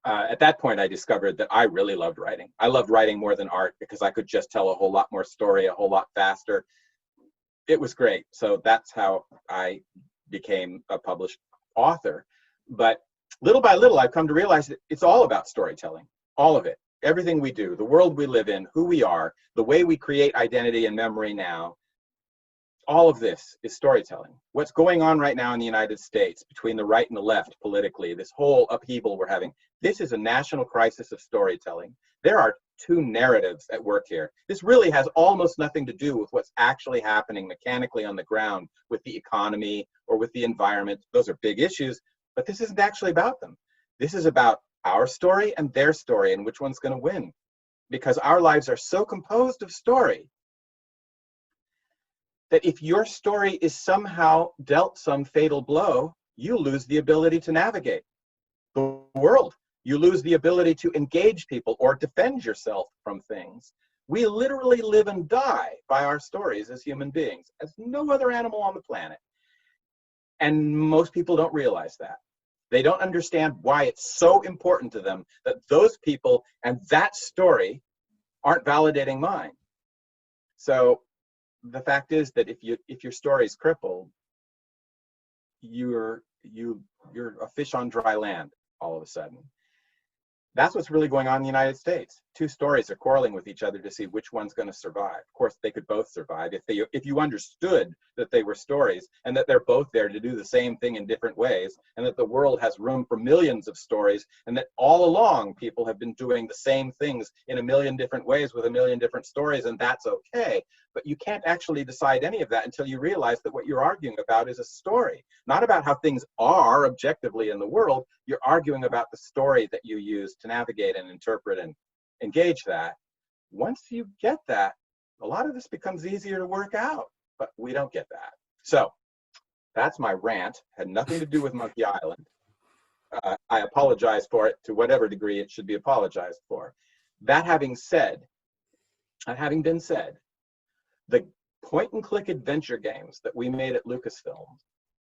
at that point, I discovered that I really loved writing. I loved writing more than art because I could just tell a whole lot more story, a whole lot faster. It was great. So that's how I became a published author. But little by little, I've come to realize that it's all about storytelling, all of it. Everything we do, the world we live in, who we are, the way we create identity and memory now, all of this is storytelling. What's going on right now in the United States between the right and the left politically, this whole upheaval we're having, this is a national crisis of storytelling. There are two narratives at work here. This really has almost nothing to do with what's actually happening mechanically on the ground with the economy or with the environment. Those are big issues, but this isn't actually about them. This is about our story and their story and which one's going to win, because our lives are so composed of story that if your story is somehow dealt some fatal blow, you lose the ability to navigate the world. You lose the ability to engage people or defend yourself from things. We literally live and die by our stories as human beings, as no other animal on the planet. And most people don't realize that. They don't understand why it's so important to them that those people and that story aren't validating mine. So the fact is that if your story is crippled, you're a fish on dry land all of a sudden. That's what's really going on in the United States. Two stories are quarreling with each other to see which one's going to survive. Of course, they could both survive if you understood that they were stories and that they're both there to do the same thing in different ways, and that the world has room for millions of stories, and that all along people have been doing the same things in a million different ways with a million different stories, and that's okay. But you can't actually decide any of that until you realize that what you're arguing about is a story, not about how things are objectively in the world. You're arguing about the story that you use to navigate and interpret and engage that. Once you get that, a lot of this becomes easier to work out, but we don't get that. So that's my rant. Had nothing to do with Monkey Island. I apologize for it to whatever degree it should be apologized for. That having been said, the point-and-click adventure games that we made at Lucasfilm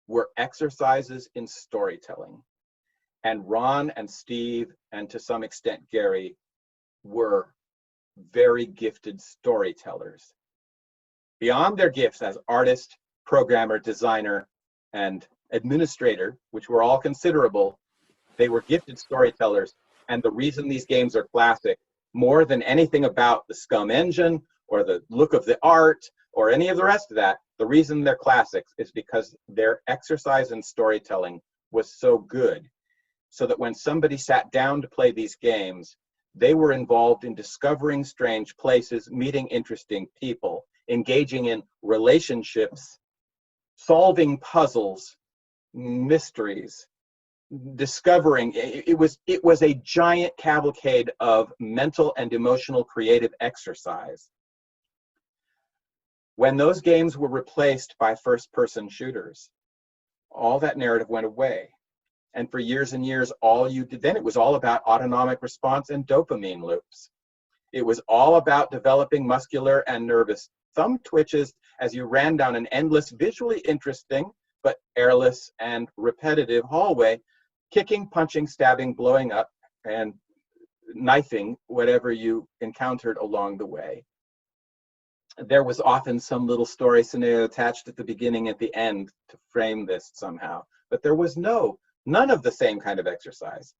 were exercises in storytelling. And Ron and Steve, and to some extent Gary, were very gifted storytellers. Beyond their gifts as artist, programmer, designer, and administrator, which were all considerable, they were gifted storytellers. And the reason these games are classic, more than anything about the SCUM engine or the look of the art or any of the rest of that, the reason they're classics is because their exercise in storytelling was so good, so that when somebody sat down to play these games, they were involved in discovering strange places, meeting interesting people, engaging in relationships, solving puzzles, mysteries, discovering. It was a giant cavalcade of mental and emotional creative exercise. When those games were replaced by first-person shooters, all that narrative went away. And for years and years, all you did then, it was all about autonomic response and dopamine loops. It was all about developing muscular and nervous thumb twitches as you ran down an endless, visually interesting, but airless and repetitive hallway, kicking, punching, stabbing, blowing up, and knifing whatever you encountered along the way. There was often some little story scenario attached at the beginning, at the end, to frame this somehow. But there was none of the same kind of exercise.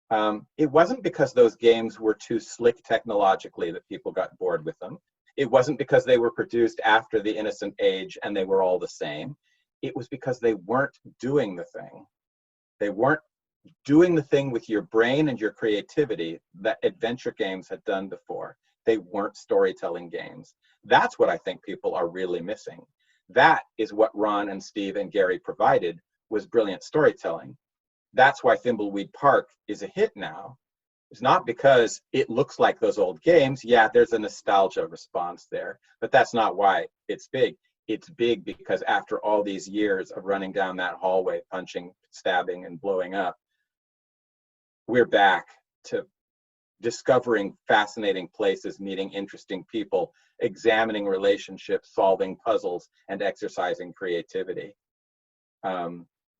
It wasn't because those games were too slick technologically that people got bored with them. It wasn't because they were produced after the innocent age and they were all the same. It was because they weren't doing the thing. They weren't doing the thing with your brain and your creativity that adventure games had done before. They weren't storytelling games. That's what I think people are really missing. That is what Ron and Steve and Gary provided, was brilliant storytelling. That's why Thimbleweed Park is a hit now. It's not because it looks like those old games. Yeah, there's a nostalgia response there, but that's not why it's big. It's big because after all these years of running down that hallway, punching, stabbing, and blowing up, we're back to discovering fascinating places, meeting interesting people, examining relationships, solving puzzles, and exercising creativity.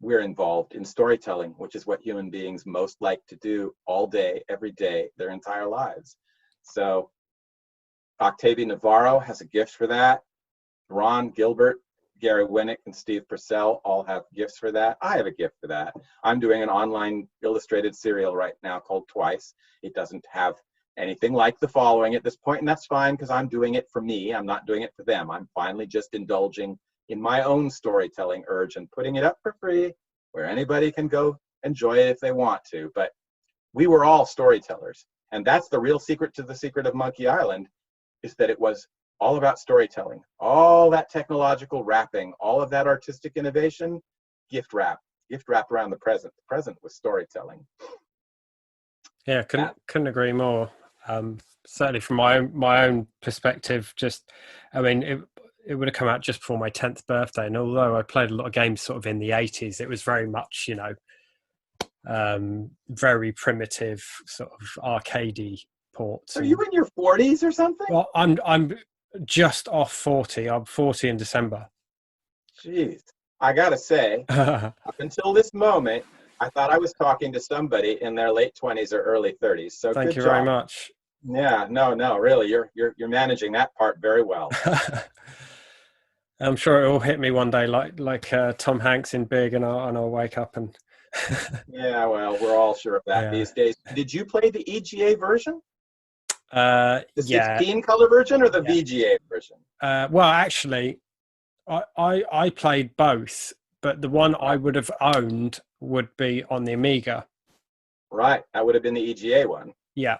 We're involved in storytelling, which is what human beings most like to do all day, every day, their entire lives. So Octavi Navarro has a gift for that. Ron Gilbert, Gary Winnick, and Steve Purcell all have gifts for that. I have a gift for that. I'm doing an online illustrated serial right now called Twice. It doesn't have anything like the following at this point, and that's fine because I'm doing it for me. I'm not doing it for them. I'm finally just indulging in my own storytelling urge and putting it up for free where anybody can go enjoy it if they want to. But we were all storytellers, and that's the real secret to the secret of Monkey Island, is that it was all about storytelling. All that technological wrapping, all of that artistic innovation, gift wrap around the present. The present was storytelling. Yeah, couldn't agree more. Certainly from my own perspective, just, I mean, it would have come out just before my 10th birthday, and although I played a lot of games sort of in the 80s, it was very much, very primitive sort of arcadey ports. Are you in your 40s or something? Well, I'm just off 40. I'm 40 in December. Jeez, I gotta say, up until this moment, I thought I was talking to somebody in their late 20s or early 30s. So thank you job. very much. Yeah, no, really, you're managing that part very well. I'm sure it will hit me one day, like Tom Hanks in Big, and I'll wake up and Yeah, well, we're all sure of that Yeah. these days. Did you play the EGA version? The Yeah. 16 color version or the Yeah. VGA version? Well, actually, I played both, but the one I Right. would have owned would be on the Amiga. Right. That would have been the EGA one. Yeah.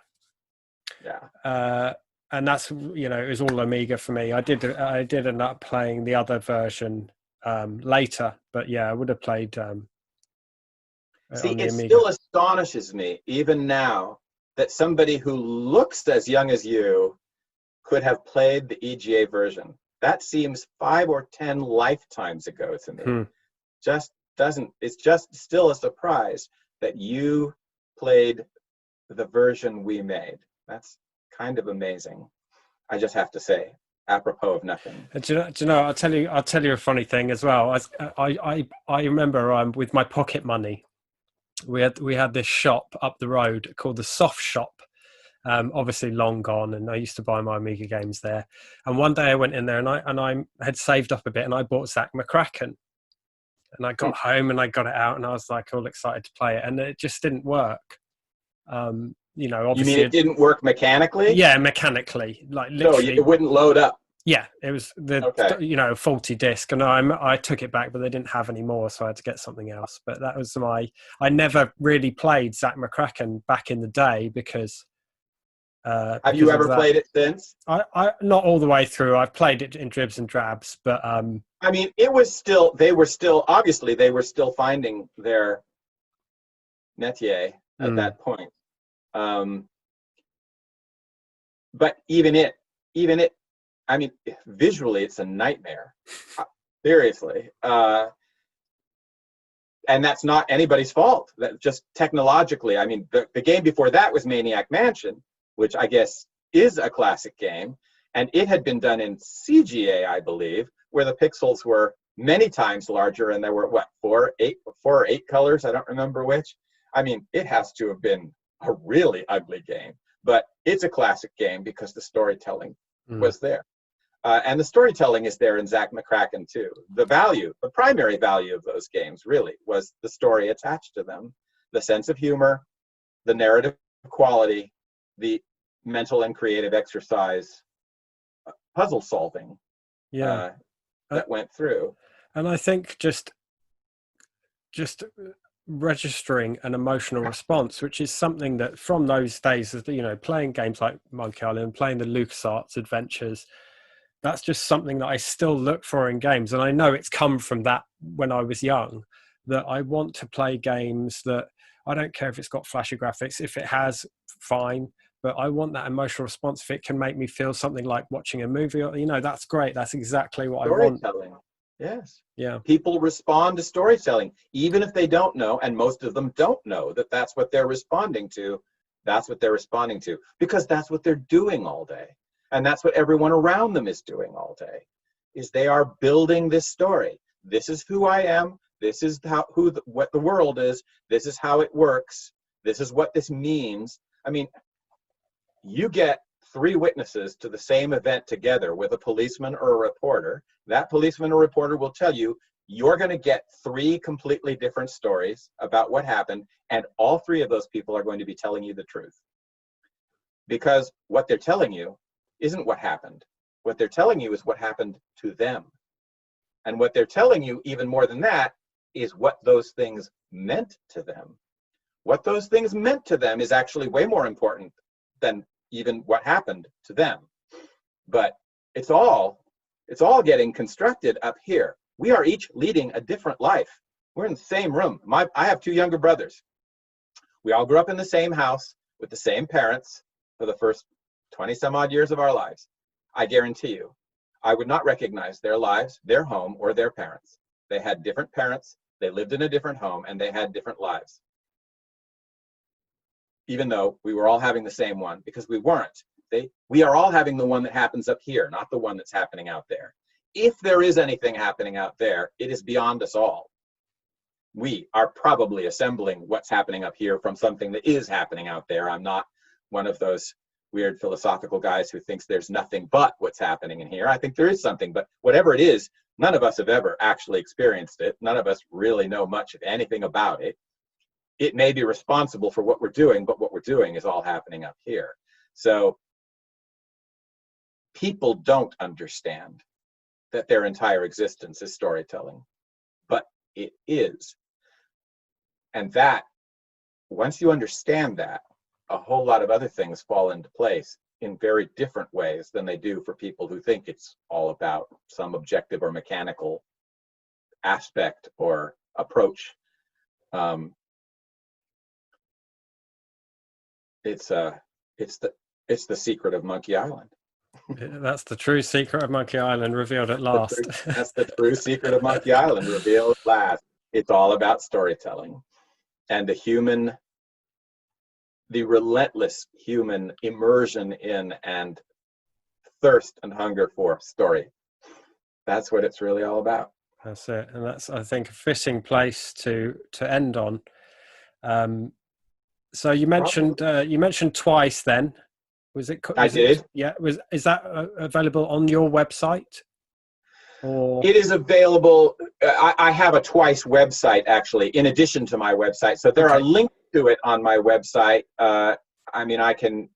Yeah. And that's, it was all Amiga for me. I did end up playing the other version later, but yeah, I would have played See, on the it Amiga. still astonishes me, even now, that somebody who looks as young as you could have played the EGA version. That seems 5 or 10 lifetimes ago to me. Just doesn't, it's just still a surprise that you played the version we made. That's kind of amazing. I just have to say, apropos of nothing. Do you know? I'll tell you a funny thing as well. I remember with my pocket money, we had this shop up the road called the Soft Shop. Obviously long gone, and I used to buy my Amiga games there. And one day I went in there, and I had saved up a bit, and I bought Zack McCracken. And I got home and I got it out, and I was like all excited to play it, and it just didn't work. Obviously. You mean it didn't work mechanically? Yeah, mechanically, like No, literally. it wouldn't load up. Yeah, it was faulty disc, and I took it back, but they didn't have any more, so I had to get something else. But that was I never really played Zack McCracken back in the day because. Have you ever played it since? I not all the way through. I've played it in dribs and drabs, but I mean, they were still finding their métier at that point. But even it, I mean, visually, it's a nightmare. Seriously. And that's not anybody's fault. That just technologically, I mean, the game before that was Maniac Mansion, which I guess is a classic game. And it had been done in CGA, I believe, where the pixels were many times larger, and there were, four or eight colors? I don't remember which. I mean, it has to have been a really ugly game. But it's a classic game because the storytelling was there. And the storytelling is there in Zack McCracken, too. The primary value of those games, really, was the story attached to them, the sense of humor, the narrative quality, the mental and creative exercise, puzzle solving that went through. And I think just registering an emotional response, which is something that from those days, playing games like Monkey Island, playing the LucasArts adventures, that's just something that I still look for in games. And I know it's come from that when I was young, that I want to play games that I don't care if it's got flashy graphics. If it has, fine. But I want that emotional response. If it can make me feel something like watching a movie, that's great. That's exactly what I want. Storytelling. Yes. Yeah. People respond to storytelling, even if they don't know, and most of them don't know that that's what they're responding to. That's what they're responding to, because that's what they're doing all day. And that's what everyone around them is doing all day, is they are building this story. This is who I am. This is what the world is. This is how it works. This is what this means. I mean, you get 3 witnesses to the same event together with a policeman or a reporter. That policeman or reporter will tell you, you're going to get 3 completely different stories about what happened, and all 3 of those people are going to be telling you the truth. Because what they're telling you isn't what happened. What they're telling you is what happened to them. And what they're telling you, even more than that, is what those things meant to them. What those things meant to them is actually way more important than even what happened to them. But it's all getting constructed up here. We are each leading a different life. We're in the same room. I have 2 younger brothers. We all grew up in the same house with the same parents for the first 20 some odd years of our lives. I guarantee you, I would not recognize their lives, their home, or their parents. They had different parents, they lived in a different home, and they had different lives. Even though we were all having the same one, because we weren't. We are all having the one that happens up here, not the one that's happening out there. If there is anything happening out there, it is beyond us all. We are probably assembling what's happening up here from something that is happening out there. I'm not one of those weird philosophical guys who thinks there's nothing but what's happening in here. I think there is something, but whatever it is, none of us have ever actually experienced it. None of us really know much of anything about it. it may be responsible for what we're doing, but what we're doing is all happening up here. So people don't understand that their entire existence is storytelling, but it is. And that, once you understand that, a whole lot of other things fall into place in very different ways than they do for people who think it's all about some objective or mechanical aspect or approach. It's the secret of Monkey Island. That's the true secret of Monkey Island, revealed at last. That's the true secret of Monkey Island, revealed at last. It's all about storytelling and the relentless human immersion in and thirst and hunger for story. That's what it's really all about. That's it, and that's, I think, a fitting place to end on. So you mentioned twice. Then was it? I did. Yeah. Is that available on your website? Or it is available. I have a Twice website actually, in addition to my website. So there are links to it on my website. I mean, I can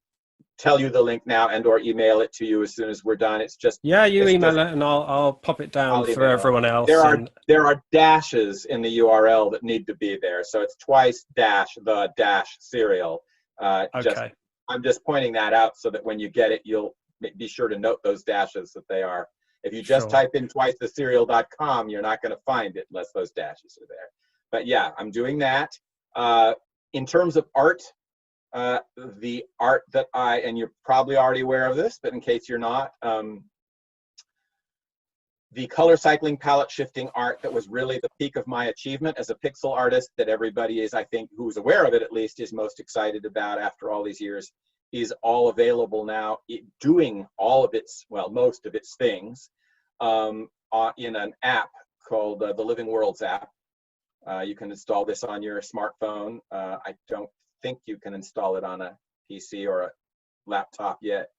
tell you the link now and or email it to you as soon as we're done. It's just email it and I'll pop it down for everyone else. There are dashes in the URL that need to be there, so it's twice the serial. I'm just pointing that out so that when you get it, you'll be sure to note those dashes, that they are. If you just type in twicetheserial.com, you're not going to find it unless those dashes are there. But yeah, I'm doing that. In terms of art, the art that and you're probably already aware of this, but in case you're not, the color cycling, palette shifting art that was really the peak of my achievement as a pixel artist, that everybody is, I think, who's aware of it at least, is most excited about after all these years, is all available now, doing all of its, well, most of its things, in an app called the Living Worlds app. You can install this on your smartphone. I don't think you can install it on a PC or a laptop yet,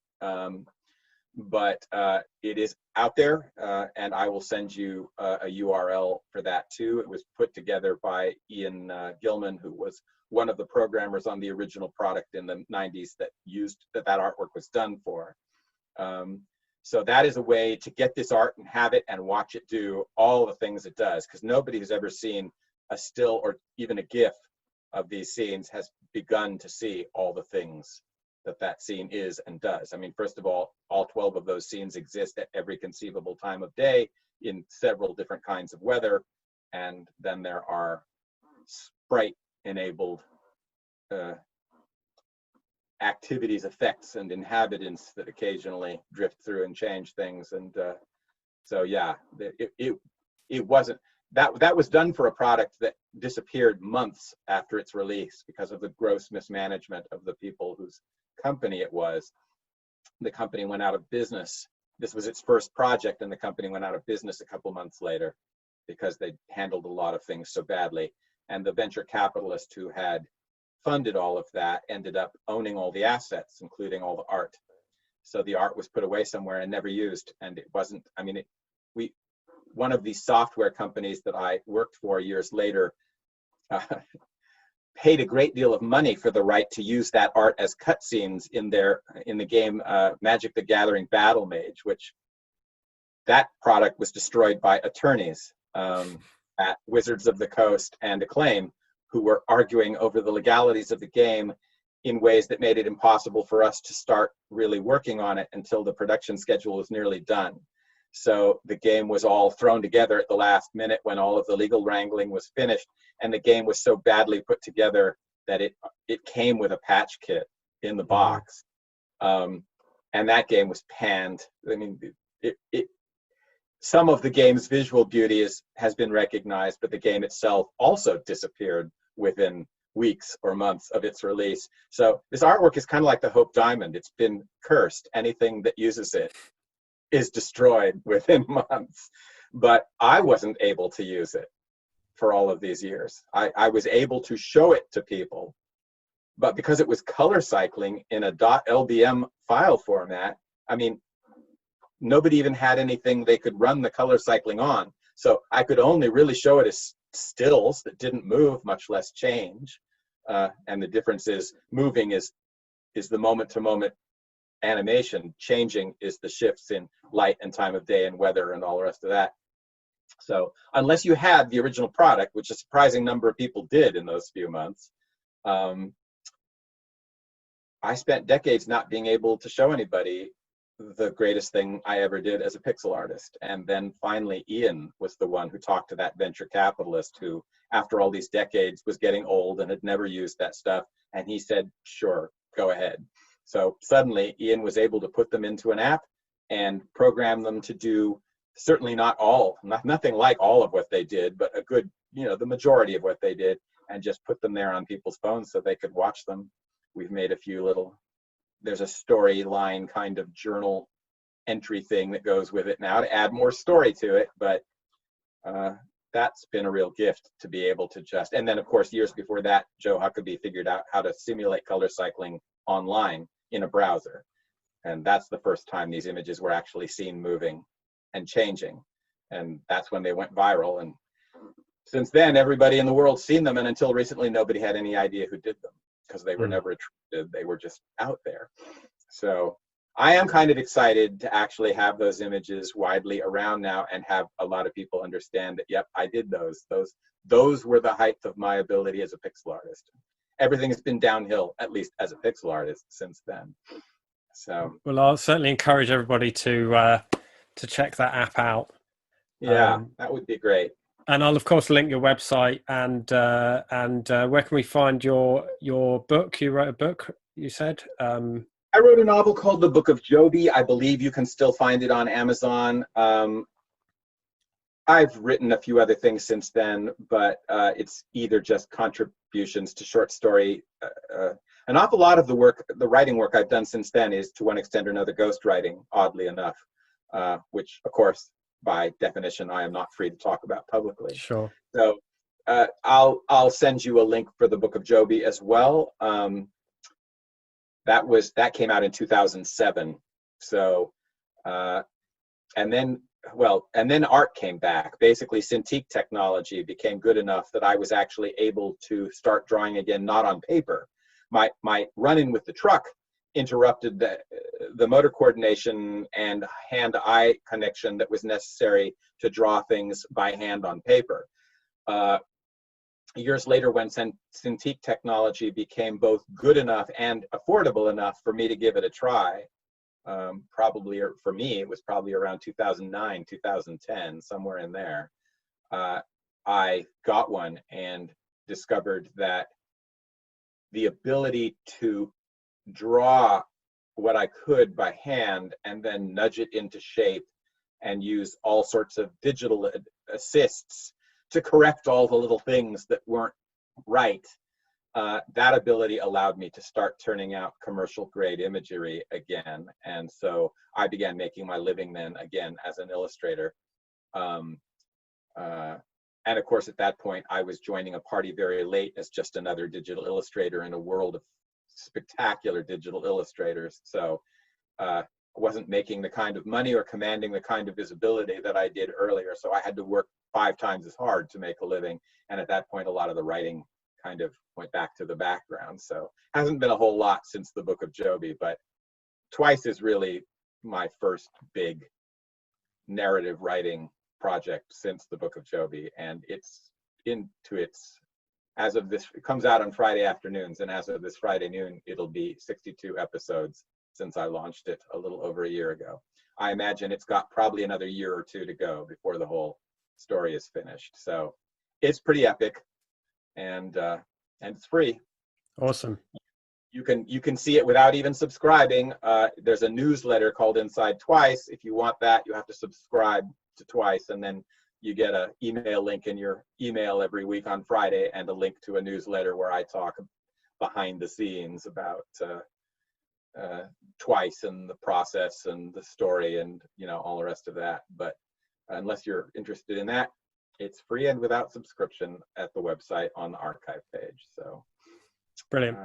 but it is out there, and I will send you a URL for that too. It was put together by Ian Gilman, who was one of the programmers on the original product in the 90s that that artwork was done for. So that is a way to get this art and have it and watch it do all the things it does, because nobody who's ever seen a still or even a GIF of these scenes has begun to see all the things that scene is and does. I mean, first of all 12 of those scenes exist at every conceivable time of day in several different kinds of weather, and then there are sprite-enabled activities, effects, and inhabitants that occasionally drift through and change things. And so yeah, it wasn't, that was done for a product that disappeared months after its release because of the gross mismanagement of the people whose company it was. The company went out of business. This was its first project, and the company went out of business a couple months later because they handled a lot of things so badly. And the venture capitalist who had funded all of that ended up owning all the assets, including all the art. So the art was put away somewhere and never used. And it wasn't, I mean, one of these software companies that I worked for years later paid a great deal of money for the right to use that art as cutscenes in the game Magic the Gathering Battle Mage, which that product was destroyed by attorneys at Wizards of the Coast and Acclaim, who were arguing over the legalities of the game in ways that made it impossible for us to start really working on it until the production schedule was nearly done. So the game was all thrown together at the last minute when all of the legal wrangling was finished, and the game was so badly put together that it came with a patch kit in the box. And that game was panned. I mean, some of the game's visual beauty has been recognized, but the game itself also disappeared within weeks or months of its release. So this artwork is kind of like the Hope Diamond. It's been cursed. Anything that uses it is destroyed within months. But I wasn't able to use it for all of these years. I was able to show it to people, but because it was color cycling in a .lbm file format, I mean, nobody even had anything they could run the color cycling on. So I could only really show it as stills that didn't move, much less change. and the difference is moving is the moment-to-moment animation. Changing is the shifts in light and time of day and weather and all the rest of that. So unless you had the original product, which a surprising number of people did in those few months, I spent decades not being able to show anybody the greatest thing I ever did as a pixel artist. And then finally, Ian was the one who talked to that venture capitalist who, after all these decades, was getting old and had never used that stuff. And he said, sure, go ahead. So suddenly, Ian was able to put them into an app and program them to do certainly nothing like all of what they did, but a good, the majority of what they did, and just put them there on people's phones so they could watch them. We've made a few there's a storyline kind of journal entry thing that goes with it now to add more story to it, but that's been a real gift to be able to just, and then of course years before that, Joe Huckabee figured out how to simulate color cycling online in a browser. And that's the first time these images were actually seen moving and changing. And that's when they went viral. And since then, everybody in the world's seen them. And until recently, nobody had any idea who did them because they were never attributed. They were just out there. So I am kind of excited to actually have those images widely around now and have a lot of people understand that, yep, I did those. Those were the height of my ability as a pixel artist. Everything has been downhill, at least as a pixel artist, since then. So, well, I'll certainly encourage everybody to check that app out. Yeah, that would be great. And I'll of course link your website and where can we find your book? You wrote a book, you said. I wrote a novel called The Book of Joby. I believe you can still find it on Amazon. I've written a few other things since then, but it's either just contributions to short story. An awful lot of the writing work I've done since then is to one extent or another ghostwriting, oddly enough, which of course, by definition, I am not free to talk about publicly. Sure. So I'll send you a link for The Book of Joby as well. That came out in 2007. So, and then art came back. Basically, Cintiq technology became good enough that I was actually able to start drawing again, not on paper. My run-in with the truck interrupted the motor coordination and hand-eye connection that was necessary to draw things by hand on paper. Years later, when Cintiq technology became both good enough and affordable enough for me to give it a try, probably, or for me, it was probably around 2009, 2010, somewhere in there, I got one and discovered that the ability to draw what I could by hand and then nudge it into shape and use all sorts of digital assists to correct all the little things that weren't right. That ability allowed me to start turning out commercial grade imagery again. And so I began making my living then again as an illustrator. And of course, at that point, I was joining a party very late as just another digital illustrator in a world of spectacular digital illustrators. So I wasn't making the kind of money or commanding the kind of visibility that I did earlier. So I had to work 5 times as hard to make a living. And at that point, a lot of the writing kind of went back to the background. So hasn't been a whole lot since The Book of Joby, but Twice is really my first big narrative writing project since The Book of Joby. And it's as of this, it comes out on Friday afternoons, and as of this Friday noon, it'll be 62 episodes since I launched it a little over a year ago. I imagine it's got probably another year or 2 to go before the whole story is finished. So it's pretty epic, and it's free. Awesome. You can see it without even subscribing. There's a newsletter called Inside Twice. If you want that, you have to subscribe to Twice, and then you get an email link in your email every week on Friday, and a link to a newsletter where I talk behind the scenes about Twice and the process and the story and all the rest of that. But unless you're interested in that, it's free and without subscription at the website on the archive page. So brilliant.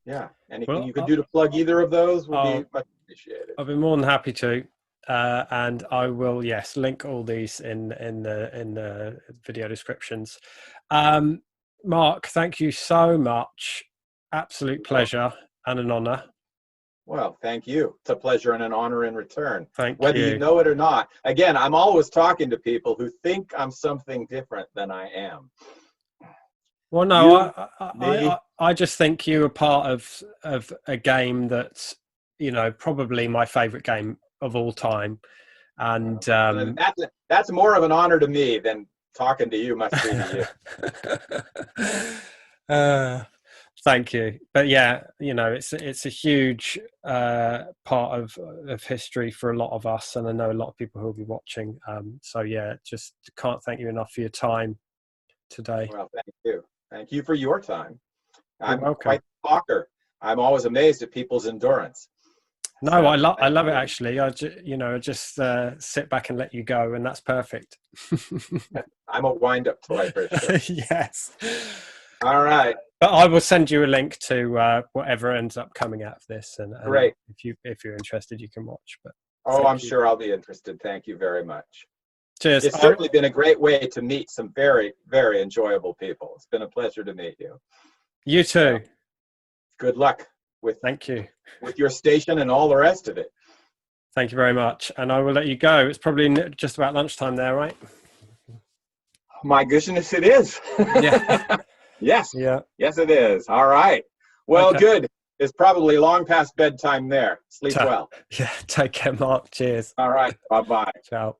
Yeah, anything you can do to plug either of those will be much appreciated. I'll be more than happy to. And I will, yes, link all these in the video descriptions. Mark, thank you so much. Absolute pleasure and an honor. Well, thank you. It's a pleasure and an honor in return. Thank Whether you. you know it or not. Again, I'm always talking to people who think I'm something different than I am. Well, no, me. I just think you are part of a game that's, you know, probably my favorite game of all time. And that's more of an honor to me than talking to you must be to you. Thank you. But yeah, you know, it's a huge part of history for a lot of us, and I know a lot of people who will be watching. So yeah, just can't thank you enough for your time today. Well, thank you. Thank you for your time. I'm welcome. quite a talker. I'm always amazed at people's endurance. No, so, I love it actually. Just sit back and let you go, and that's perfect. I'm a wind-up toy for sure. Yes. All right. But I will send you a link to whatever ends up coming out of this, and great. If you're interested, you can watch. But I'm sure I'll be interested. Thank you very much. Cheers. It's certainly been a great way to meet some very, very enjoyable people. It's been a pleasure to meet you. You too. Good luck with. Thank you. With your station and all the rest of it. Thank you very much. And I will let you go. It's probably just about lunchtime there, right? My goodness, it is. Yeah. Yes. Yeah. Yes, it is. All right. Well, good. It's probably long past bedtime there. Sleep well. Yeah. Take care, Mark. Cheers. All right. Bye-bye. Ciao.